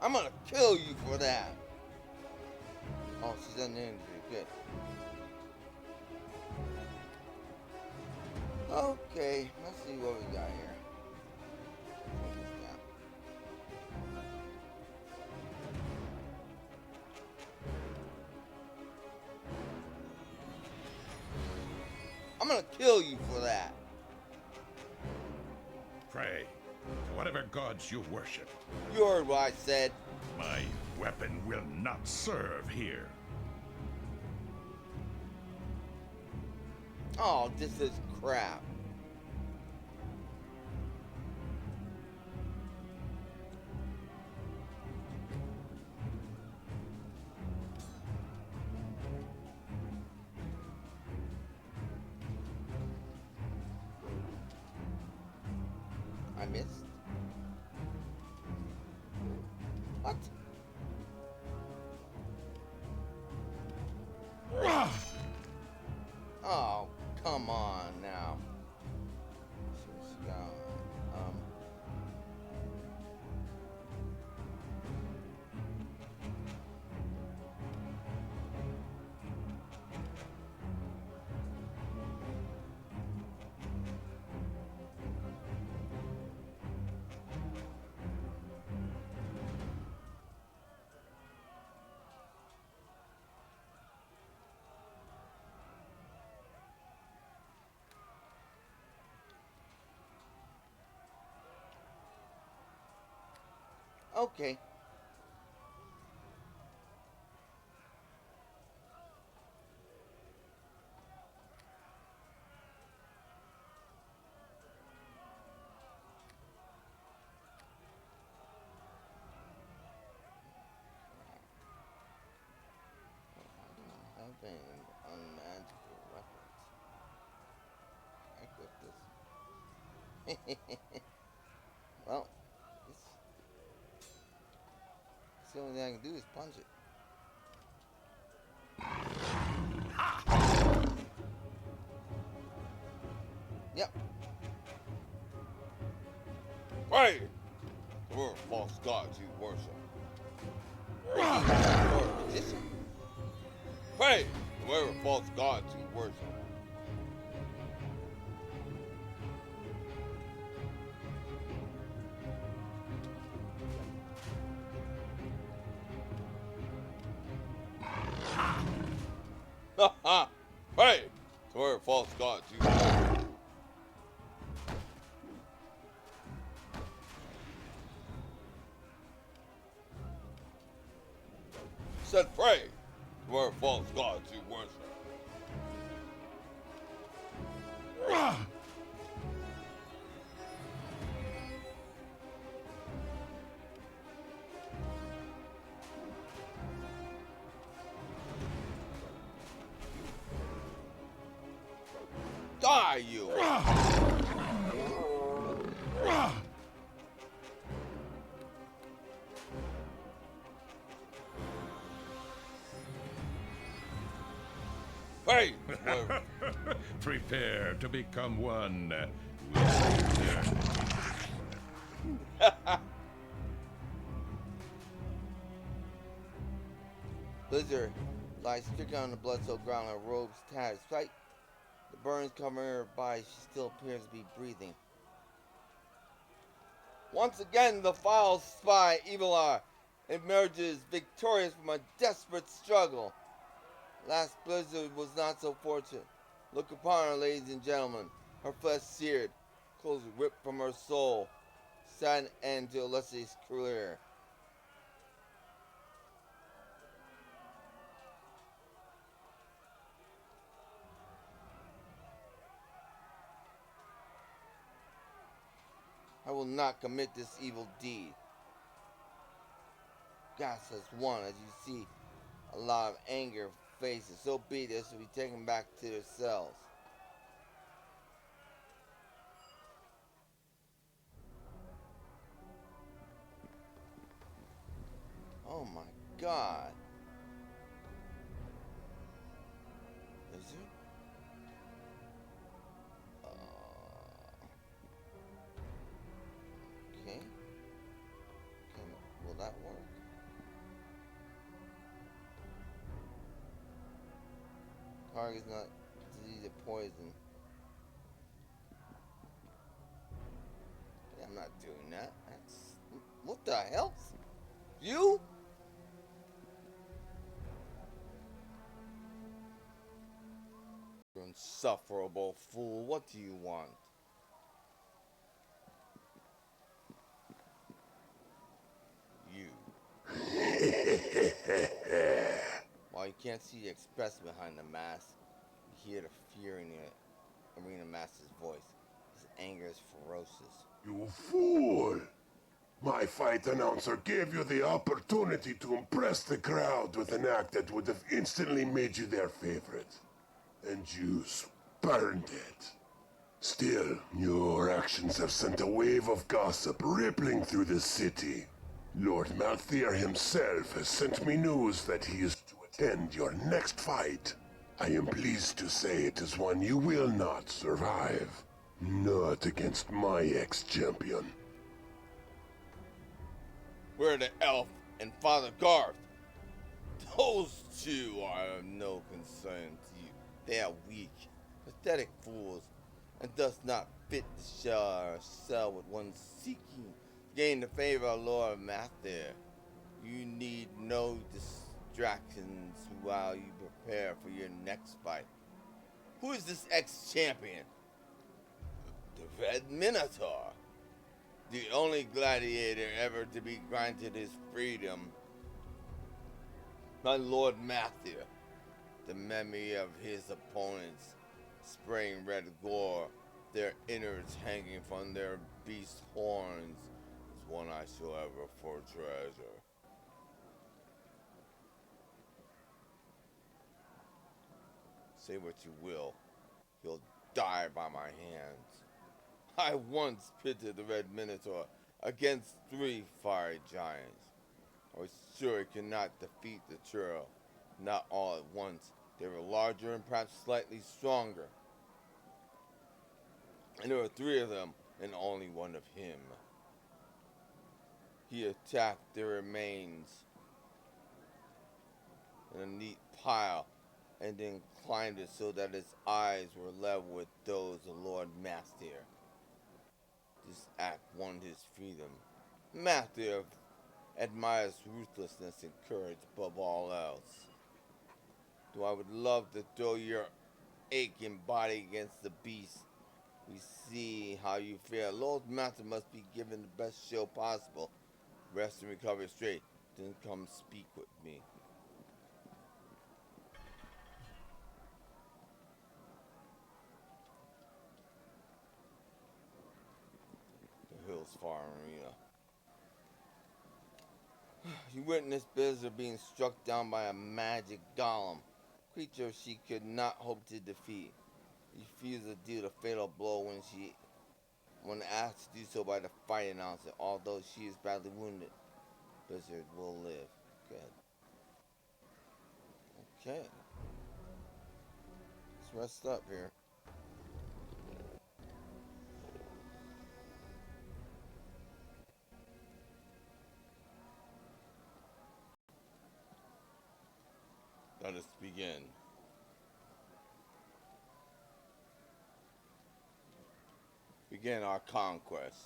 I'm gonna kill you for that. Oh, she's on the injury. Good. Okay, let's see what we got here. Take this down. I'm gonna kill you for that. Pray to whatever gods you worship. You heard what I said. My weapon will not serve here. Oh, this is crap. I missed. What? Oh, come on now. She's gone. Okay. I don't have any unmagical weapons. I equip this. Well, the only thing I can do is punch it. Yep. Pray to whatever false gods you worship. Or magician. Pray to whatever false gods you worship. Ha ha! Pray to whatever false gods you worship. Said pray to whatever false gods you worship. Die, you! Hey! Prepare to become one with Blizzard lies stricken on the blood-soaked ground, her robes tattered. Despite the burns covering her body, she still appears to be breathing. Once again, the foul spy, Evilar, emerges victorious from a desperate struggle. Last Blizzard was not so fortunate. Look upon her, ladies and gentlemen. Her flesh seared, clothes ripped from her soul. Sad end to Alessi's career. I will not commit this evil deed. Gas has won, as you see. A lot of anger faces. So be it, they shall be taken back to their cells. Oh my God. Is it? Okay. Will that work? Target's not disease or poison. Yeah, I'm not doing that. That's what the hell? You? You insufferable fool. What do you want? You. While you can't see the expression behind the mask, you hear the fear in the arena master's voice. His anger is ferocious. You fool! My fight announcer gave you the opportunity to impress the crowd with an act that would have instantly made you their favorite. And you spurned it. Still, your actions have sent a wave of gossip rippling through the city. Lord Malkavian himself has sent me news that he is to attend your next fight. I am pleased to say it is one you will not survive. Not against my ex-champion. We're the elf and Father Garth. Those two are of no concern to you. They are weak, pathetic fools, and thus not fit to share our cell with one seeking to gain the favor of Lord Malkavian. You need no distractions while you prepare for your next fight. Who is this ex-champion? The Red Minotaur. The only gladiator ever to be granted his freedom. My Lord Malkavian. The memory of his opponents spraying red gore, their innards hanging from their beast horns, is one I shall ever for treasure. Say what you will, he'll die by my hands. I once pitted the Red Minotaur against 3 fiery giants. I was sure he could not defeat the trio, not all at once. They were larger and perhaps slightly stronger. And there were 3 of them, and only one of him. He attacked their remains in a neat pile, and then climbed it so that his eyes were level with those of Lord Malkavian. This act won his freedom. Malkavian admires ruthlessness and courage above all else. Though I would love to throw your aching body against the beast, we see how you fare. Lord Malkavian must be given the best show possible. Rest and recover straight, then come speak with me. The Hillsfar arena. You witnessed Blizzard being struck down by a magic golem, creature she could not hope to defeat. Refuses to deal the fatal blow when asked to do so by the fight announcer. Although she is badly wounded, Blizzard will live. Good. Okay. Let's rest up here. Let us begin. Begin our conquest.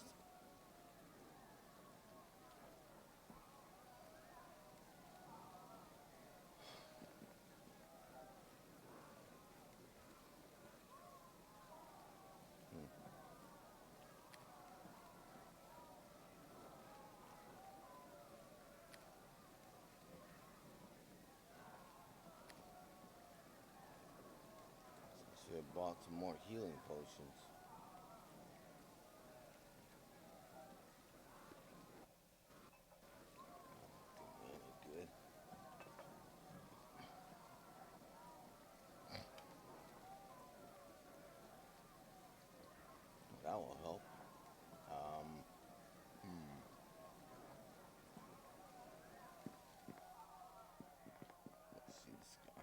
Should have bought some more healing potions. Good. That will help. Let's see this guy.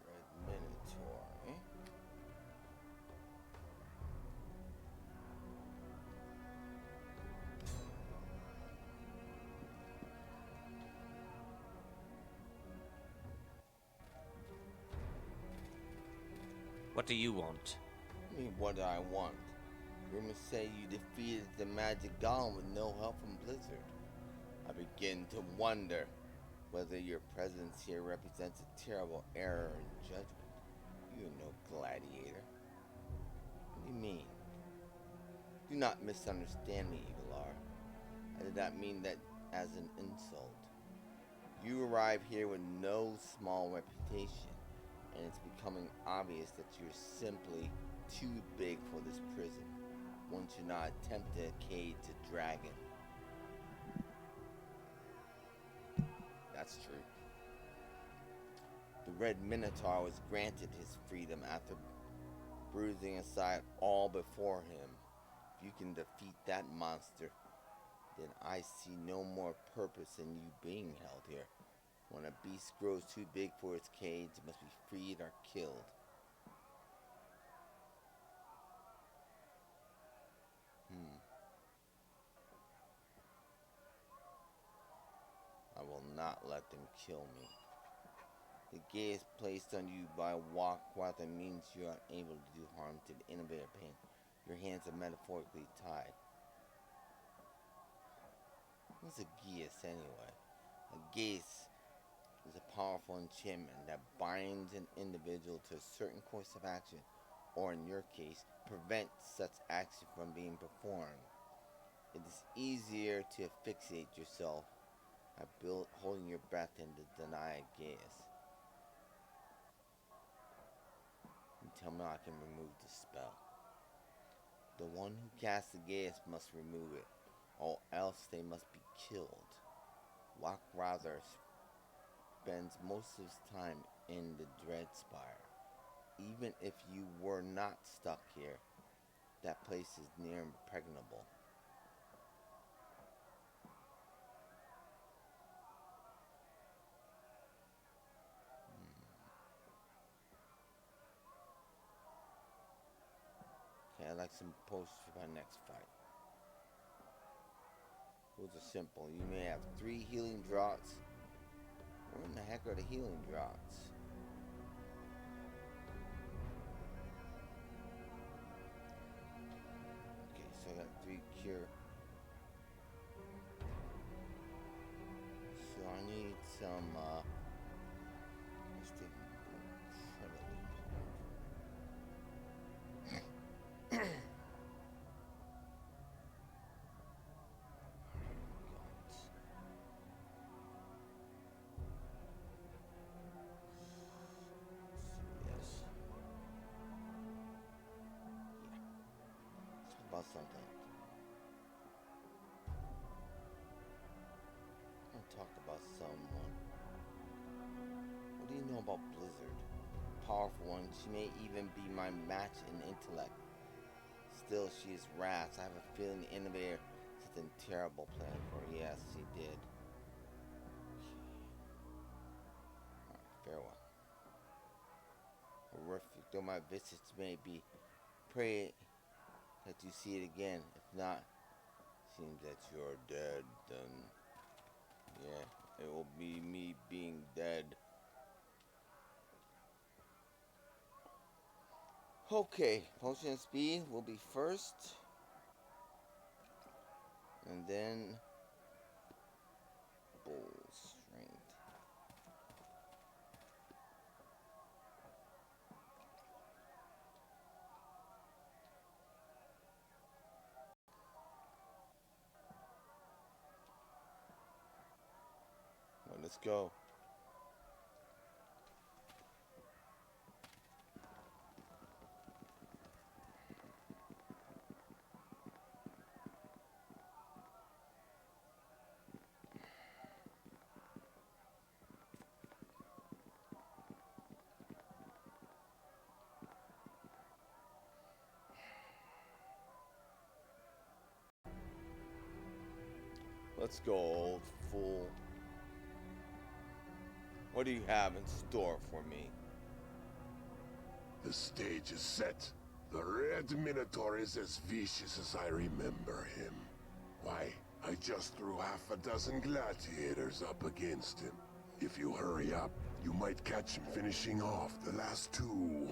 Red Minotaur, eh? What do you want? I mean, what do I want? Rumors say you defeated the magic golem with no help from Blizzard. I begin to wonder whether your presence here represents a terrible error in judgment. You are no gladiator. What do you mean? Do not misunderstand me, Evilar. I did not mean that as an insult. You arrive here with no small reputation, and it's becoming obvious that you're simply too big for this prison. One should not attempt to cage a dragon. That's true. The Red Minotaur was granted his freedom after bruising aside all before him. If you can defeat that monster, then I see no more purpose in you being held here. When a beast grows too big for its cage, it must be freed or killed. I will not let them kill me. The gaze placed on you by walk rather means you are unable to do harm to the innovator pain. Your hands are metaphorically tied. What's a geas anyway? A gaze is a powerful enchantment that binds an individual to a certain course of action, or in your case, prevents such action from being performed. It is easier to asphyxiate yourself by holding your breath than to deny a gaze. You tell me I can remove the spell. The one who casts the gaze must remove it, or else they must be killed. Wak rather spends most of his time in the Dreadspire. Even if you were not stuck here, that place is near impregnable. Okay, I'd like some posts for my next fight. Those are simple. You may have 3 healing draughts. Where in the heck are the healing draughts? Okay, so I got 3 cure. So I need some, let's take about something. called Blizzard. Powerful one, she may even be my match in intellect. Still, she is wrath. I have a feeling the innovator something terrible planned for her. Yes, she did. Alright, farewell. Horrific though my visage may be, pray that you see it again. If not, seems that you're dead, then yeah, it will be me being dead. Okay, potion of speed will be first, and then bull strength. Well, let's go. Let's go, old fool. What do you have in store for me? The stage is set. The Red Minotaur is as vicious as I remember him. Why, I just threw half a dozen gladiators up against him. If you hurry up, you might catch him finishing off the last two.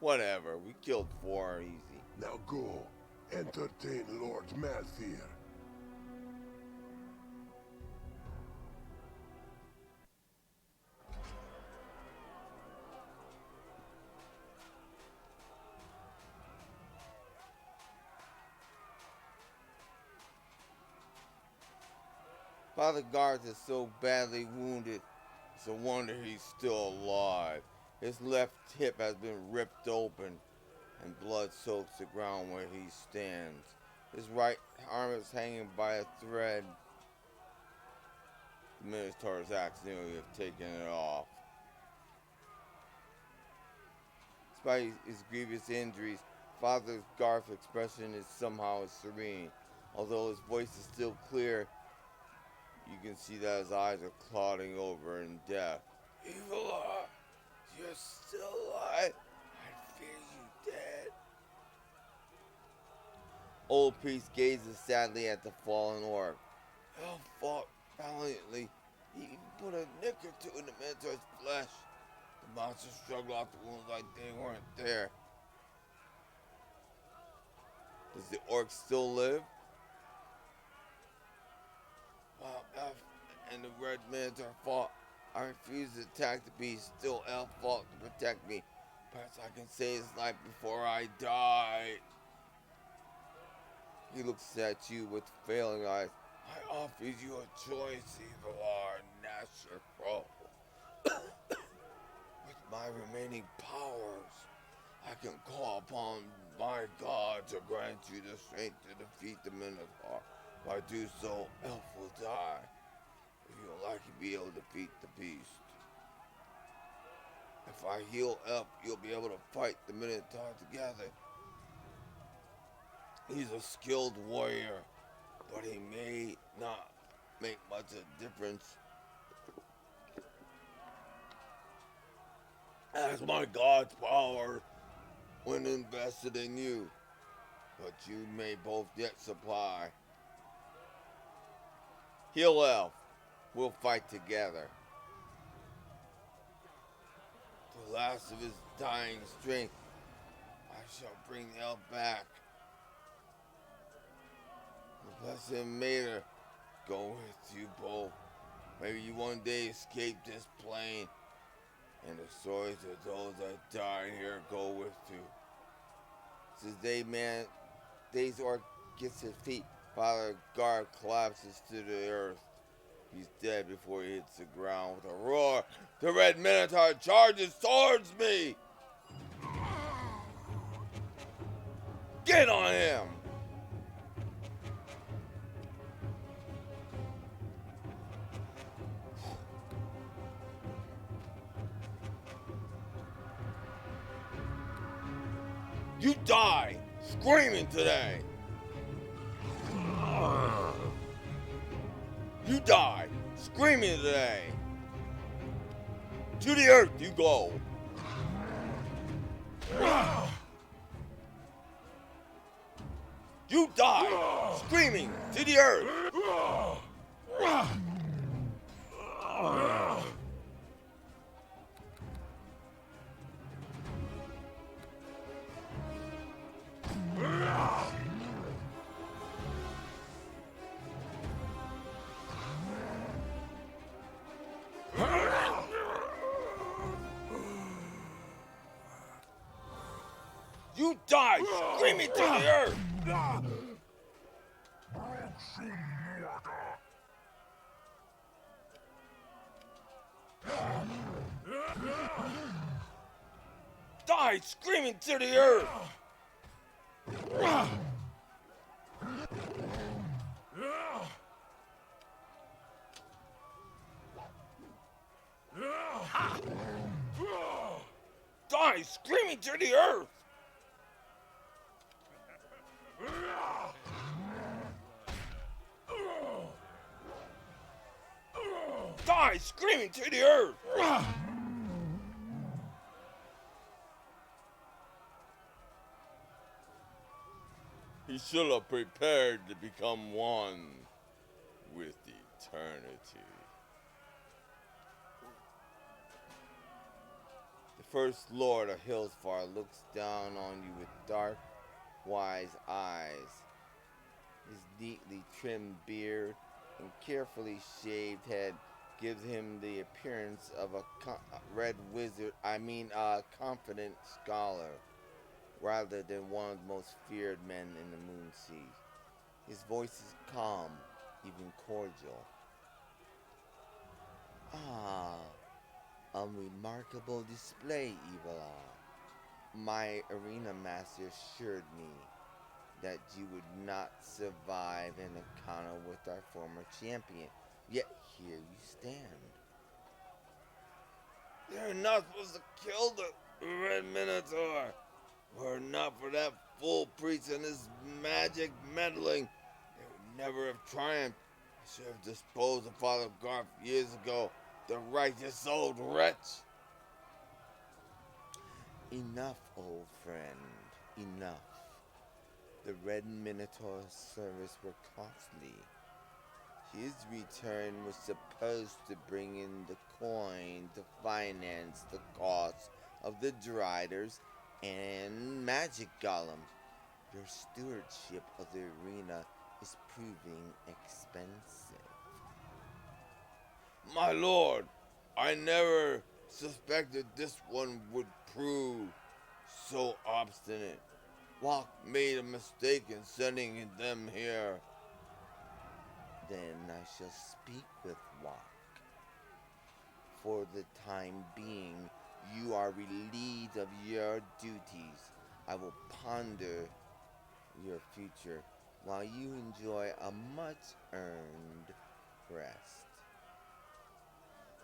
Whatever, we killed 4 easy. Now go, entertain Lord Malkavian. Father Garth is so badly wounded, it's a wonder he's still alive. His left hip has been ripped open, and blood soaks the ground where he stands. His right arm is hanging by a thread. The Minotaur's axe nearly have taken it off. Despite his grievous injuries, Father Garth's expression is somehow serene. Although his voice is still clear, you can see that his eyes are clouding over in death. Evilar, you're still alive. I fear you dead. Old priest gazes sadly at the fallen orc. Hell fought valiantly. He even put a nick or two in the Minotaur's flesh. The monster struggled off the wounds like they weren't there. Does the orc still live? While Elf and the Red Minotaur fought, I refused to attack the beast. Still, Elf fought to protect me. Perhaps I can save his life before I die. He looks at you with failing eyes. I offered you a choice, Evilar, Nash or Crow. With my remaining powers, I can call upon my God to grant you the strength to defeat the Minotaur. If I do so, Elf will die. If you would like to be able to defeat the beast. If I heal Elf, you'll be able to fight the Minotaur together. He's a skilled warrior, but he may not make much of a difference. As my God's power when invested in you, but you may both yet supply. Heal Elf. We'll fight together. The last of his dying strength, I shall bring Elf back. The blessed Mater go with you both. Maybe you one day escape this plane, and the stories of those that died here go with you. Since Day's orc gets his feet, Father Garth collapses to the earth. He's dead before he hits the ground with a roar. The Red Minotaur charges towards me! Get on him! You die screaming today! You die screaming today! To the earth you go! You die screaming to the earth! You die screaming to the earth! Die screaming to the earth! Die screaming to the earth! Die screaming to the earth! He should have prepared to become one with eternity. The First Lord of Hillsfar looks down on you with dark, wise eyes. His neatly trimmed beard and carefully shaved head gives him the appearance of a confident scholar, rather than one of the most feared men in the Moonsea. His voice is calm, even cordial. Ah, a remarkable display, Evilar. My arena master assured me that you would not survive an encounter with our former champion. Yet here you stand. They're not supposed to kill the Red Minotaur. Were it not for that fool priest and his magic meddling, they would never have triumphed. I should have disposed of Father Garth years ago, the righteous old wretch. Enough, old friend, enough. The Red Minotaur's service were costly. His return was supposed to bring in the coin to finance the cost of the Driders and magic golem. Your stewardship of the arena is proving expensive. My lord, I never suspected this one would prove so obstinate. Wok made a mistake in sending them here. Then I shall speak with Wok. For the time being, you are relieved of your duties. I will ponder your future while you enjoy a much-earned rest.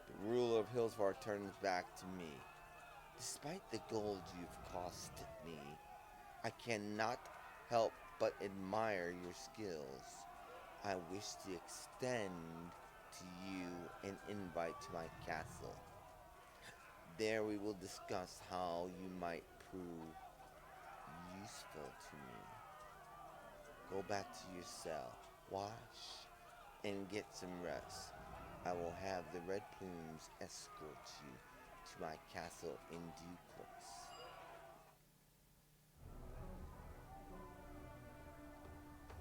The ruler of Hillsfar turns back to me. Despite the gold you've costed me, I cannot help but admire your skills. I wish to extend to you an invite to my castle. There we will discuss how you might prove useful to me. Go back to your cell, wash, and get some rest. I will have the Red Plumes escort you to my castle in due course.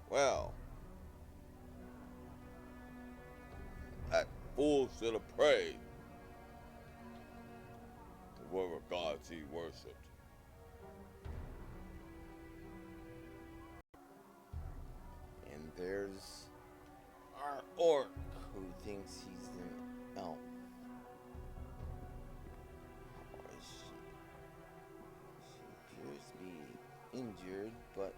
Well, that fool should have prayed to whatever gods he worshipped. And there's our orc who thinks he's an elf. How is she? She appears to be injured, but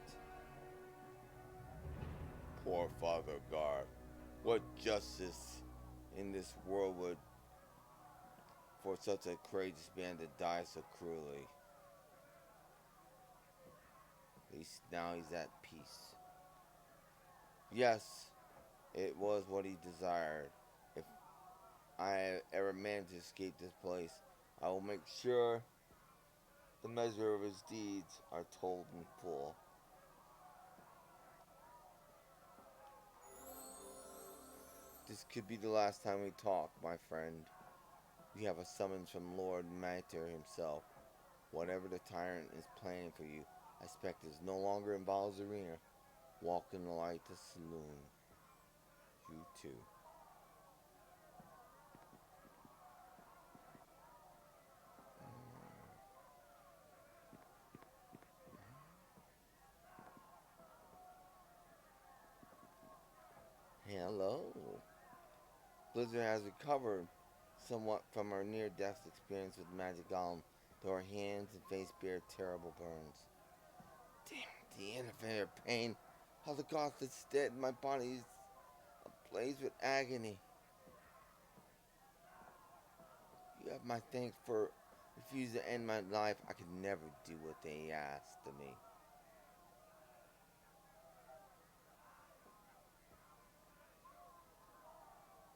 poor Father Garth. What justice in this world would for such a courageous man to die so cruelly? now he's at peace. Yes, it was what he desired. If I ever manage to escape this place, I will make sure the measure of his deeds are told in full. This could be the last time we talk, my friend. We have a summons from Lord MINOTAUR himself. Whatever the tyrant is planning for you, I expect is no longer in Baal's arena. Walk in the light of saloon. You too. Hello. Blizzard has recovered somewhat from our near-death experience with Magic Golem, though our hands and face bear terrible burns. Damn, the innovator pain. Father Garth is dead. My body is ablaze with agony. You have my thanks for refusing to end my life. I could never do what they asked of me.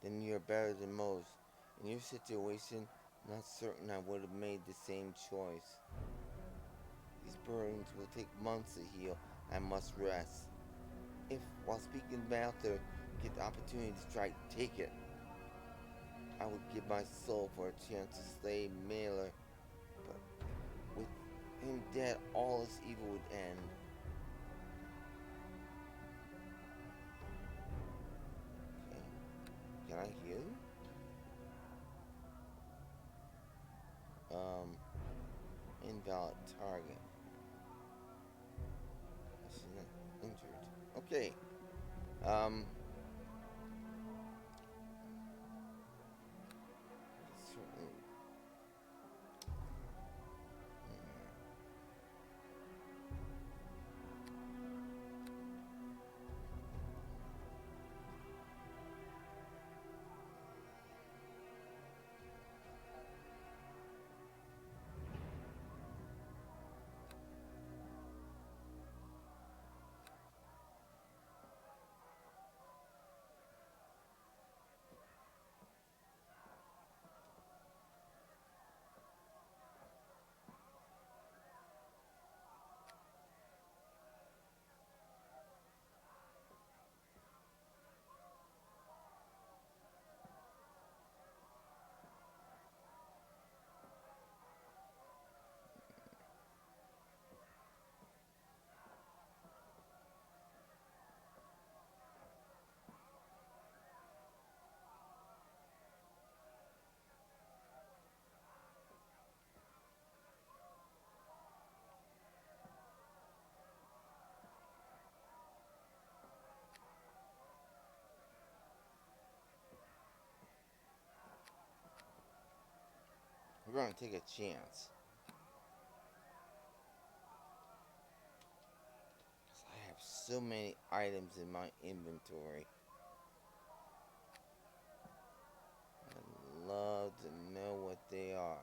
Then you're better than most. In your situation, I'm not certain I would have made the same choice. These burns will take months to heal. I must rest. If, while speaking about to get the opportunity to strike, take it, I would give my soul for a chance to slay Kaylor. But with him dead, all this evil would end. Can I heal? Invalid target. She's not injured. Okay. Certainly. We're going to take a chance. Because I have so many items in my inventory. I'd love to know what they are.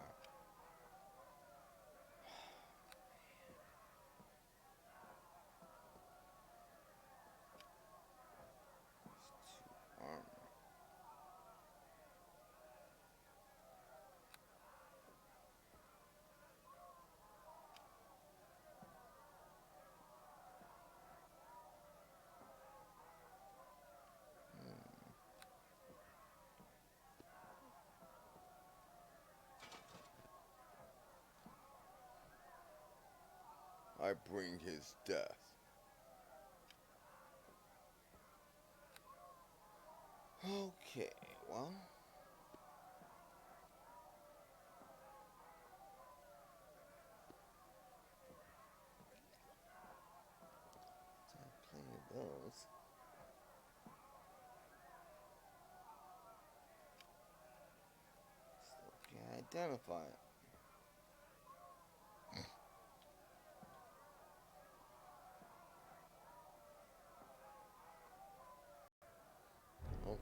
There's 2 armor. I bring his death. Okay, well. Plenty of those. Still can't identify it.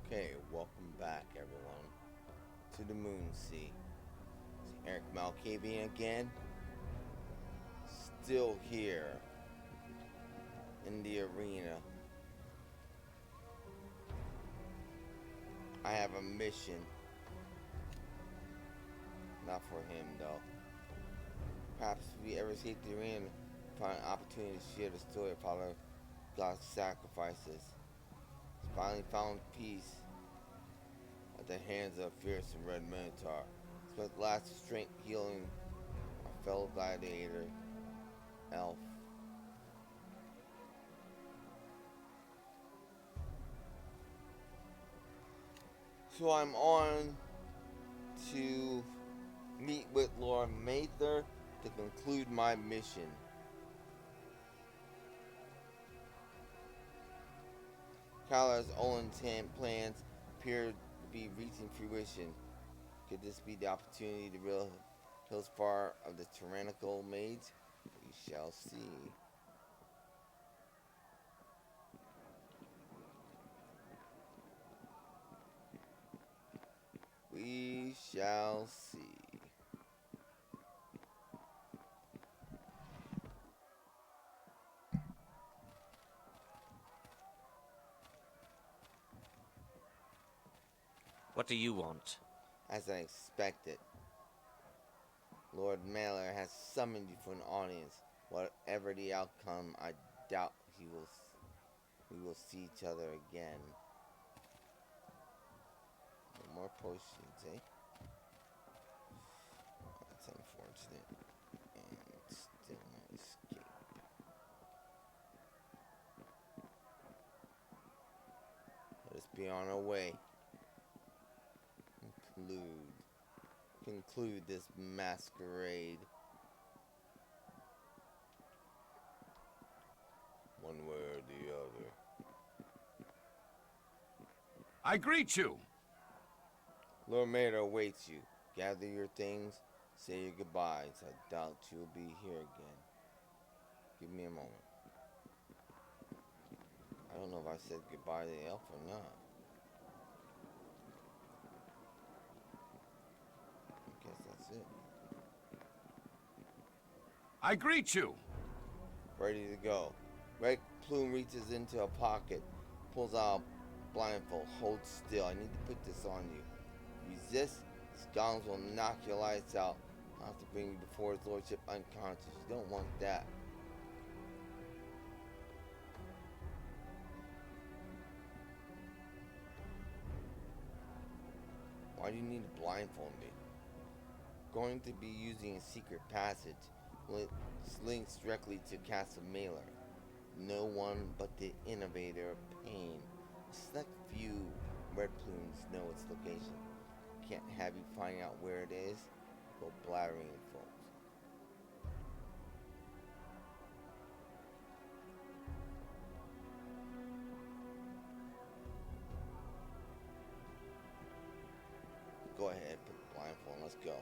Okay, welcome back everyone to the MOONSEA. It's Erik Malkavian again. Still here. in the arena. I have a mission. Not for him, though. Perhaps if we ever escape the arena, find an opportunity to share the story of Father Garth's sacrifices. He's finally found peace at the hands of a fearsome red Minotaur. Spent the last strength healing our fellow gladiator, elf. So I'm on to meet with Lord Mather to conclude my mission. Kalor's own plans appear to be reaching fruition. Could this be the opportunity to real Hillsfar of the tyrannical mage? We shall see. We shall see. What do you want? As I expected, Lord Malor has summoned you for an audience. Whatever the outcome, I doubt we will see each other again. No more potions, eh? That's unfortunate. And still no escape. Let us be on our way. Conclude this masquerade. One way or the other. I greet you. Lord Mater awaits you. Gather your things, say your goodbyes. I doubt you'll be here again. Give me a moment. I don't know if I said goodbye to the elf or not. I guess that's it. I greet you. Ready to go. Red Plume reaches into a pocket, pulls out a blindfold. Hold still. I need to put this on you. Resist, these goblins will knock your lights out. I'll have to bring you before his lordship unconscious. You don't want that. Why do you need to blindfold me? Going to be using a secret passage. Links directly to Castle Malor. No one but the innovator of pain. A select few red plumes know its location. Can't have you find out where it is. Go blathering at folks. Go ahead, put the blindfold on. Let's go.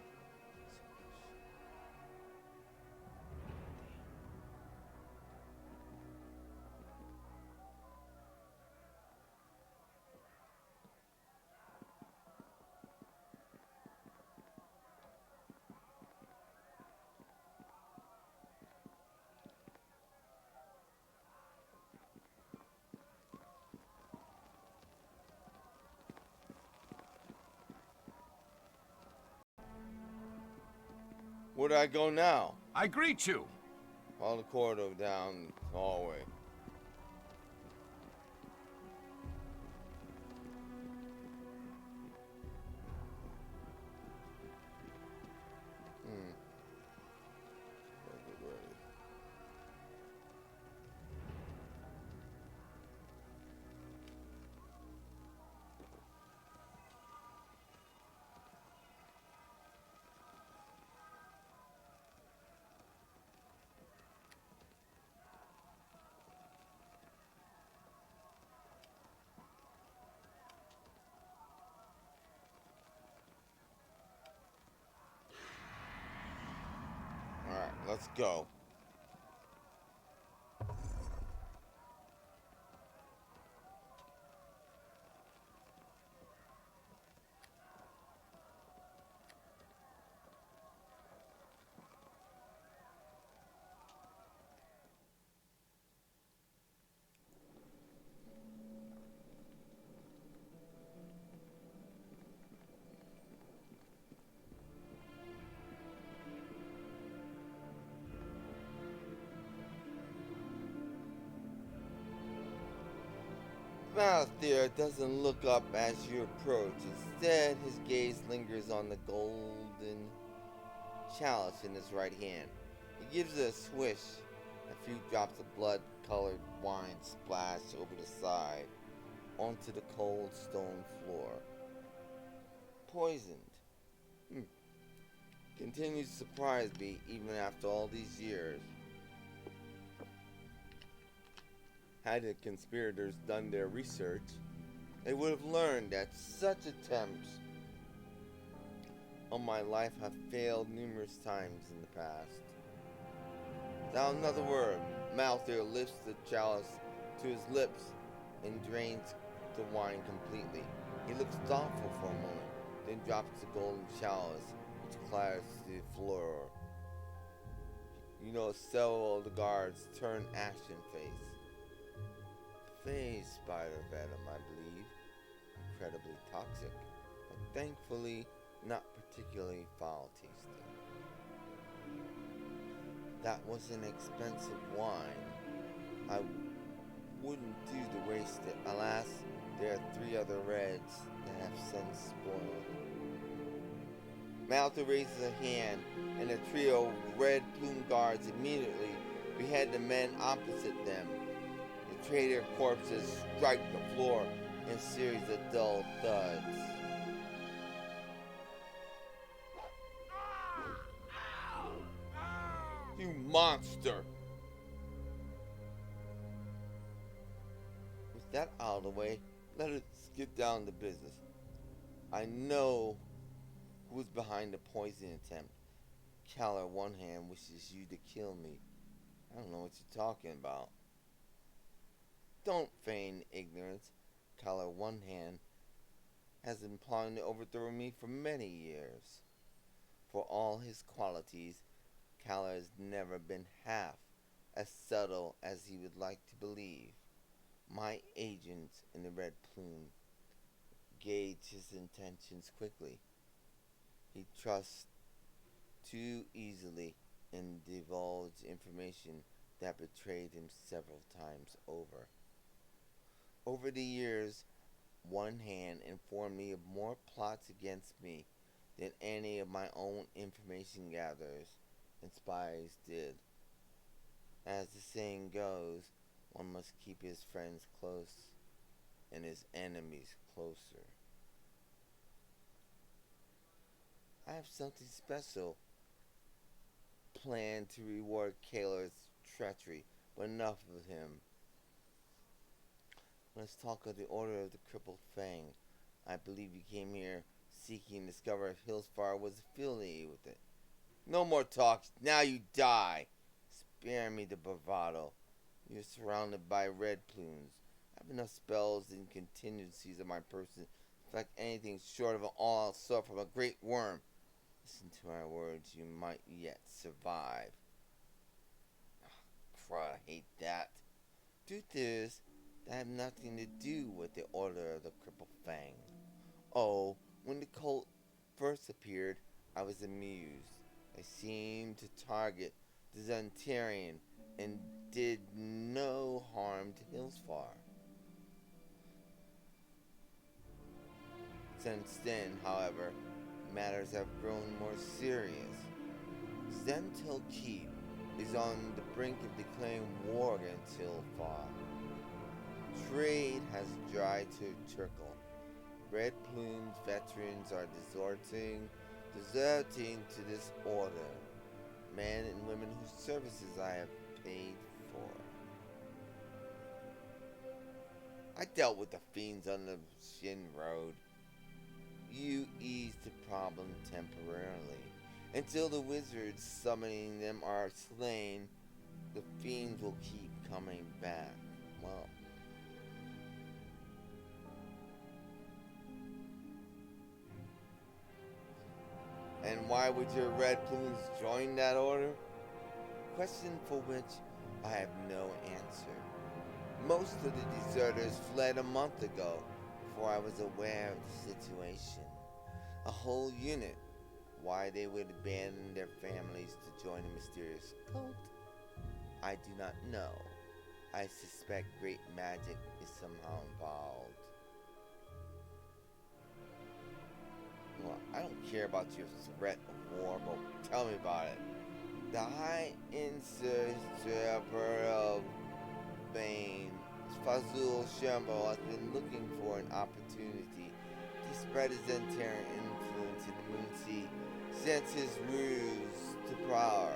Where do I go now? I greet you. Follow the corridor down the hallway. Alright, let's go. Malkavian doesn't look up as you approach. Instead, his gaze lingers on the golden chalice in his right hand. He gives it a swish. A few drops of blood-colored wine splash over the side onto the cold stone floor. Poisoned. Continues to surprise me even after all these years. Had the conspirators done their research, they would have learned that such attempts on my life have failed numerous times in the past. Without another word, Malkavian lifts the chalice to his lips and drains the wine completely. He looks thoughtful for a moment, then drops the golden chalice, which clatters to the floor. You know, several of the guards turn ashen-faced. Phase spider venom, I believe. Incredibly toxic, but thankfully not particularly foul-tasting. That was an expensive wine. I wouldn't do to waste it. Alas, there are 3 other reds that have since spoiled. Malkavian raises a hand, and a trio of red-plumed guards immediately behead the men opposite them. The traitor corpses strike the floor in a series of dull thuds. You monster! With that out of the way, let us get down to business. I know who was behind the poison attempt. Kalor Onehand wishes you to kill me. I don't know what you're talking about. Don't feign ignorance. Kalor Onehand has been plotting to overthrow me for many years. For all his qualities, Kalor has never been half as subtle as he would like to believe. My agents in the red plume gauge his intentions quickly. He trusts too easily and divulged information that betrayed him several times over. Over the years, Onehand informed me of more plots against me than any of my own information gatherers and spies did. As the saying goes, one must keep his friends close and his enemies closer. I have something special planned to reward Kaylor's treachery, but enough of him. Let's talk of the Order of the Crippled Fang. I believe you came here seeking to discover if Hillsfar was affiliated with it. No more talk, now you die! Spare me the bravado. You're surrounded by red plumes. I have enough spells and contingencies of my person to affect anything short of an all-out assault from a great worm. Listen to my words, you might yet survive. Crud, I hate that. Truth is, that had nothing to do with the Order of the Crippled Fang. Oh, when the cult first appeared, I was amused. I seemed to target the Zentarian and did no harm to Hillsfar. Since then, however, matters have grown more serious. Zentil Keep is on the brink of declaring war against Hillsfar. Trade has dried to a trickle. Red Plume's veterans are deserting to this order. Men and women whose services I have paid for. I dealt with the fiends on the Shin Road. You ease the problem temporarily. Until the wizards summoning them are slain, the fiends will keep coming back. Well, and why would your red plumes join that order? Question for which I have no answer. Most of the deserters fled a month ago before I was aware of the situation. A whole unit. Why they would abandon their families to join a mysterious cult, I do not know. I suspect great magic is somehow involved. Well, I don't care about your threat of war, but tell me about it. The High Insurger of Bane, Fazul Shambo, has been looking for an opportunity to spread his entire influence in the Moonsea since his ruse to power.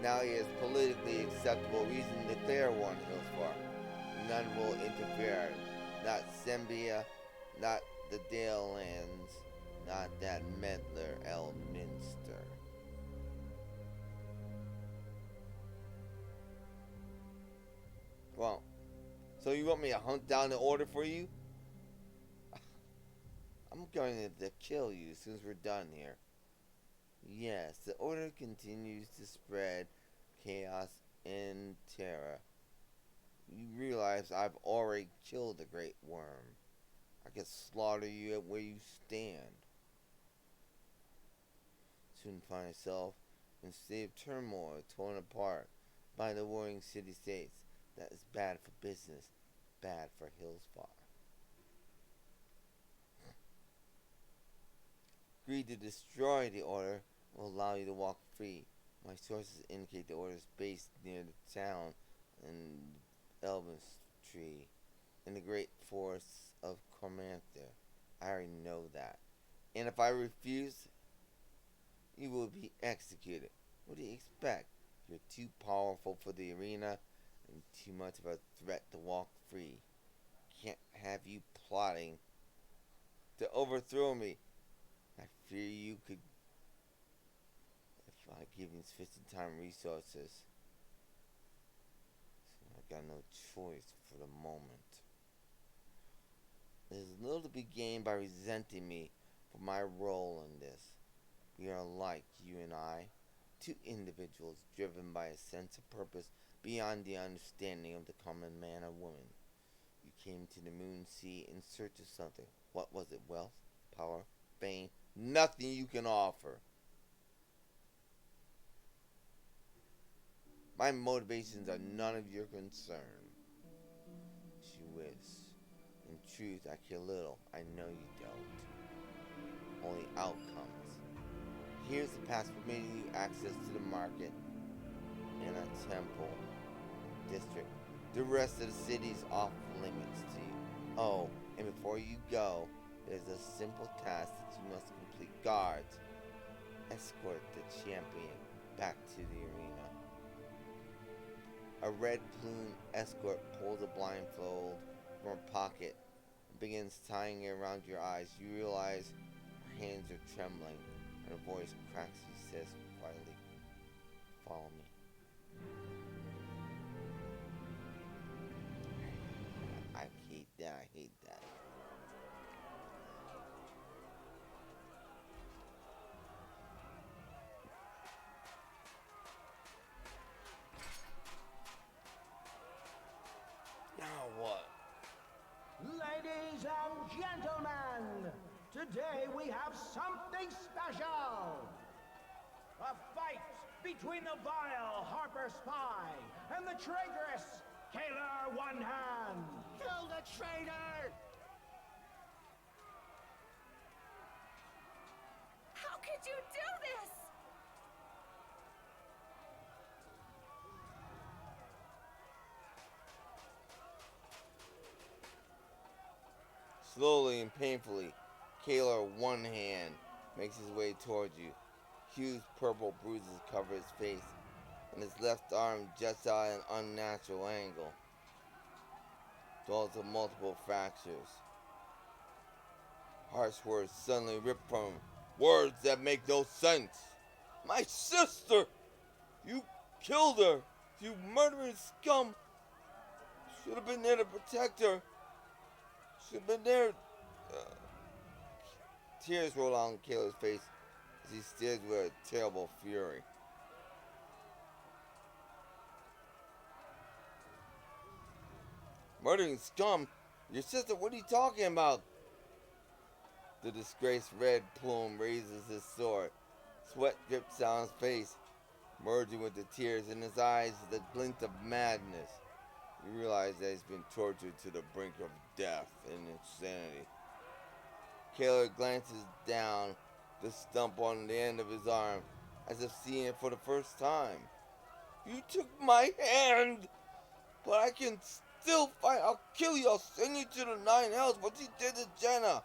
Now he has politically acceptable reason to declare war on Hillsfar. None will interfere. Not Sembia, not the Dale Lands, not that meddler Elminster. Well, so you want me to hunt down the order for you? I'm going to kill you as soon as we're done here. Yes, the order continues to spread chaos and terror. You realize I've already killed the great worm. I can slaughter you at where you stand. Soon find yourself in a state of turmoil, torn apart by the warring city-states. That is bad for business, bad for Hillsfar. Agree to destroy the order will allow you to walk free. My sources indicate the order is based near the town in Elvenstree, in the great forests of Cormanther. I already know that. And if I refuse, you will be executed. What do you expect? You're too powerful for the arena and too much of a threat to walk free. Can't have you plotting to overthrow me. I fear you could if I give you sufficient time and resources. So I got no choice for the moment. There's little to be gained by resenting me for my role in this. We are alike, you and I, two individuals driven by a sense of purpose beyond the understanding of the common man or woman. You came to the Moonsea in search of something. What was it? Wealth? Power? Fame? Nothing you can offer. My motivations are none of your concern. She whiz. In truth, I care little. I know you don't. Only outcomes. Here's the pass permitting you access to the market and a temple district. The rest of the city's off limits to you. Oh, and before you go, there's a simple task that you must complete. Guards, escort the champion back to the arena. A red plumed escort pulls a blindfold from her pocket and begins tying it around your eyes. You realize her hands are trembling and her voice cracks. She says quietly, "Follow me." I hate that. I hate that. Now what? Ladies and gentlemen, today we have something special. A fight between the vile Harper Spy and the traitorous Kaylor Onehand. Kill the traitor! How could you do this? Slowly and painfully, Kalor Onehand makes his way towards you. Huge purple bruises cover his face, and his left arm juts out at an unnatural angle. Dwells with multiple fractures. Harsh words suddenly rip from him. Words that make no sense. My sister! You killed her! You murdering scum! Should have been there to protect her. Should have been there. Tears roll down Kaylor's face as he stares with a terrible fury. Murdering scum? Your sister, what are you talking about? The disgraced red plume raises his sword. Sweat drips down his face, merging with the tears in his eyes is the glint of madness. You realize that he's been tortured to the brink of death and insanity. Kaylor glances down the stump on the end of his arm as if seeing it for the first time. You took my hand, but I can still fight. I'll kill you. I'll send you to the 9 hells. What you did to Jenna.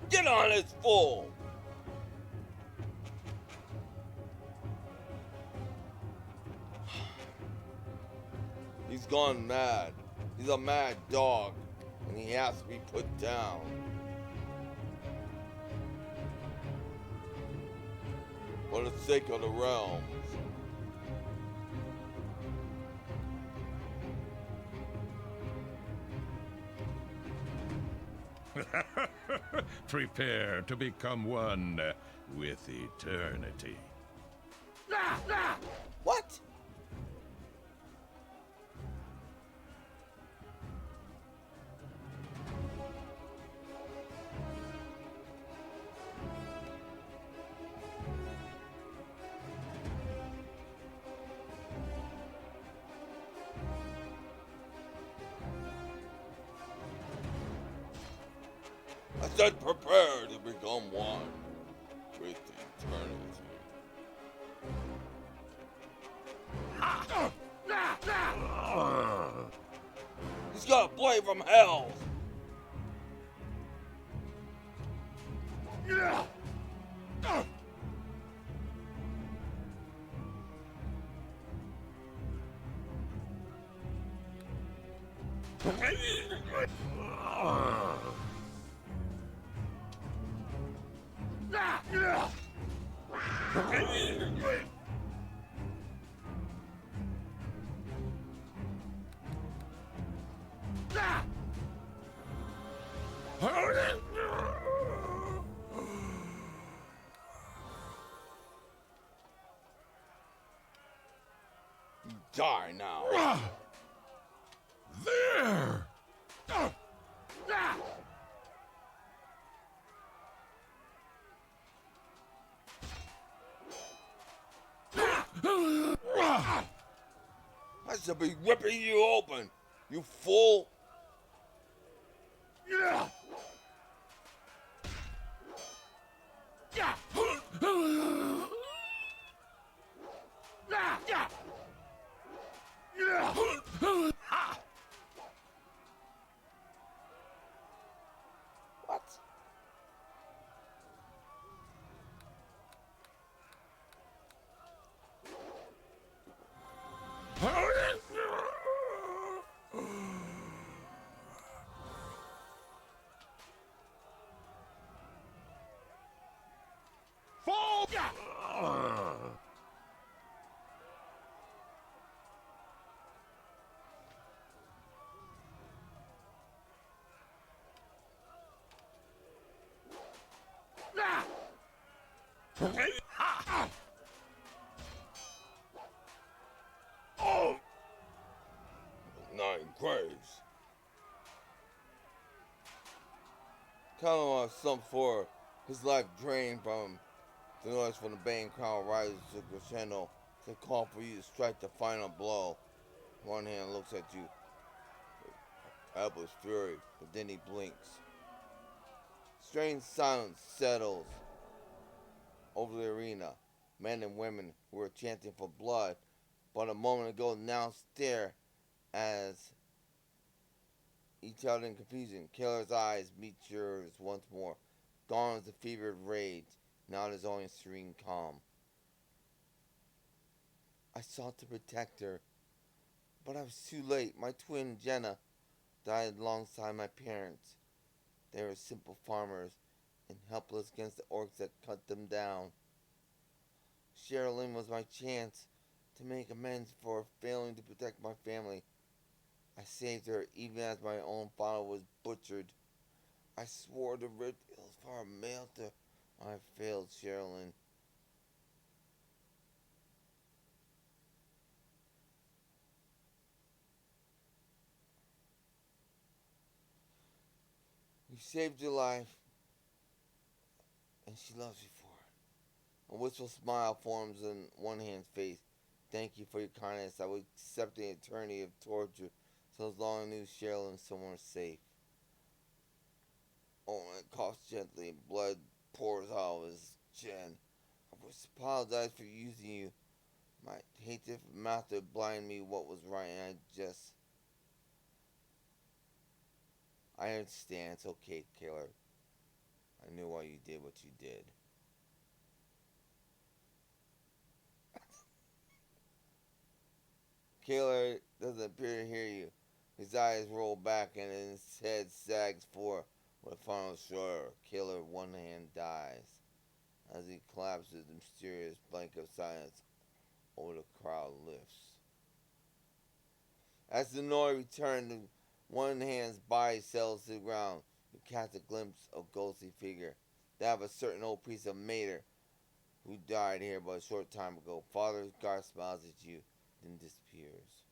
Get on this fool! He's gone mad. He's a mad dog, and he has to be put down. For the sake of the realms. Prepare to become one with eternity. What? I said prepare to become one with eternity. He's got a blade from hell! Die now. There! I should be whipping you open, you fool! What? Fall! Oh! 9 graves. Kalor slumped forward, his life drained from him. The noise from the baying crowd rises to crescendo to call for you to strike the final blow. Onehand looks at you with helpless fury, but then he blinks. Strange silence settles over the arena. Men and women who were chanting for blood, but a moment ago now stare as each other in confusion. Kaylor's eyes meet yours once more. Gone is the fevered rage. Now there's only a serene calm. I sought to protect her, but I was too late. My twin, Jenna, died alongside my parents. They were simple farmers and helpless against the orcs that cut them down. Sherilyn was my chance to make amends for failing to protect my family. I saved her even as my own father was butchered. I swore to rid Hillsfar of Malta. I failed, Sherilyn. You saved your life, and she loves you for it. A wistful smile forms in Onehand's face. thank you for your kindness. I would accept the eternity of torture so as long as I knew Cheryl and someone was safe. Owen coughs gently and blood pours out of his chin. I wish to apologize for using you. My hatred for Mather blinded me what was right, and I understand. It's okay, Kaylor. I knew why you did what you did. Kaylor doesn't appear to hear you. His eyes roll back and his head sags forward with a final shudder. Kaylor, Onehand, dies as he collapses. The mysterious blanket of silence over the crowd lifts. As the noise returns, Onehand's body settles to the ground. You catch a glimpse of a ghostly figure. That of a certain old priest of Mater who died here but a short time ago. Father Garth smiles at you, then disappears.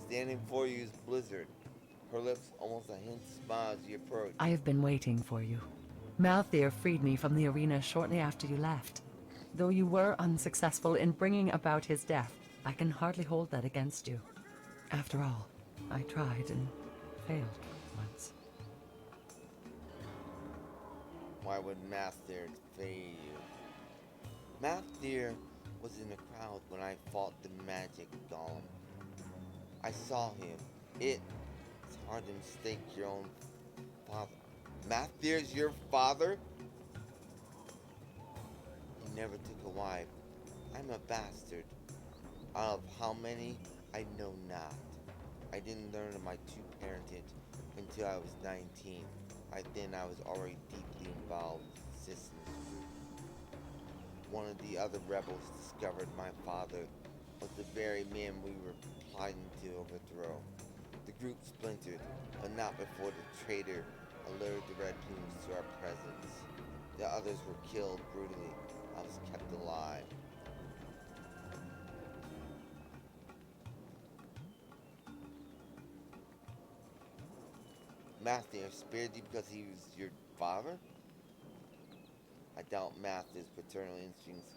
Standing before you is Blizzard. Her lips almost a hint smile as you approach. I have been waiting for you. Malthair freed me from the arena shortly after you left. Though you were unsuccessful in bringing about his death, I can hardly hold that against you. After all, I tried and failed once. Why would Malthair fail you? Malthair was in the crowd when I fought the magic golem. I saw him. It's hard to mistake your own father. Malthair's your father? He never took a wife. I'm a bastard. Out of how many, I know not. I didn't learn of my true parentage until I was 19. By then I was already deeply involved with the resistance group. One of the other rebels discovered my father was the very man we were plotting to overthrow. The group splintered, but not before the traitor allured the Red Plumes to our presence. The others were killed brutally. I was kept alive. Malthair spared you because he was your father? I doubt Malthair's paternal instincts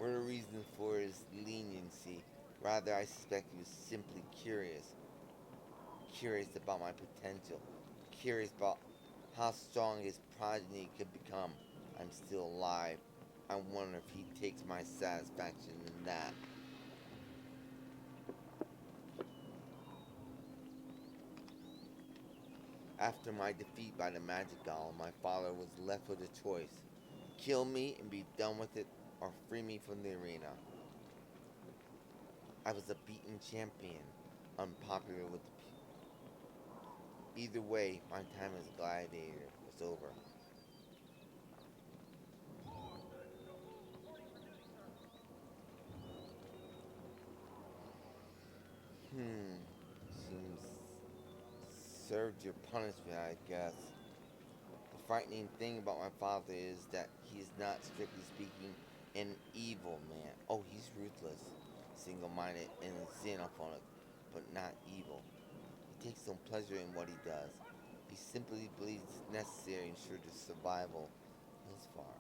were the reason for his leniency. Rather, I suspect he was simply curious. Curious about my potential. Curious about how strong his progeny could become. I'm still alive. I wonder if he takes my satisfaction in that. After my defeat by the magic golem, my father was left with a choice. Kill me and be done with it, or free me from the arena. I was a beaten champion, unpopular with the people. Either way, my time as a gladiator was over. Seems served your punishment, I guess. The frightening thing about my father is that he is not, strictly speaking, an evil man. Oh, he's ruthless, single-minded, and xenophobic, but not evil. He takes no pleasure in what he does. He simply believes it's necessary to ensure the survival of Hillsfar.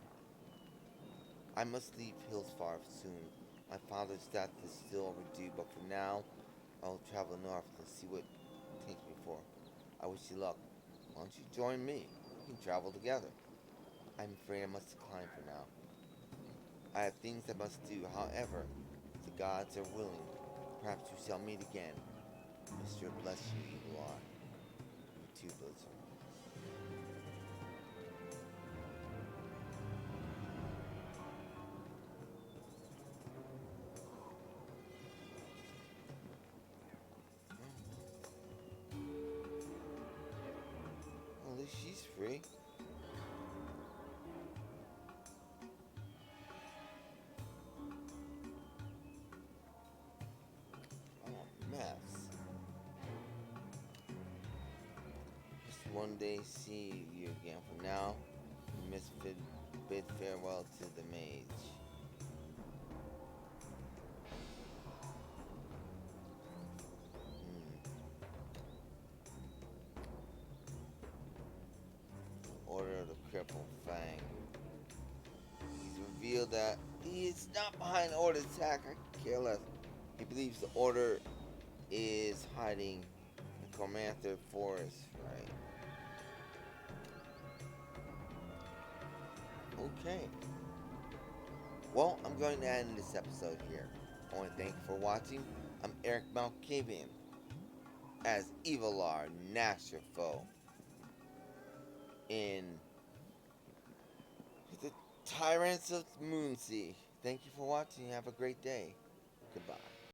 I must leave Hillsfar soon. My father's death is still overdue, but for now, I'll travel north and see what it takes me for. I wish you luck. Why don't you join me? We can travel together. I'm afraid I must decline for now. I have things I must do. However, if the gods are willing, perhaps we shall meet again. Mr. Bless you, Evilar. You too, Blizzard. Well, at least she's free. one day see you again. For now, Misfit bid farewell to the mage. Order of the Crippled Fang. He's revealed that he is not behind Order's attack. I could care less. He believes the Order is hiding in Cormanther Forest, right? Okay. Well, I'm going to end this episode here. I want to thank you for watching. I'm Erik Malkavian as Evilar, Nash your foe, in the Tyrants of MOONSEA. Thank you for watching. Have a great day. Goodbye.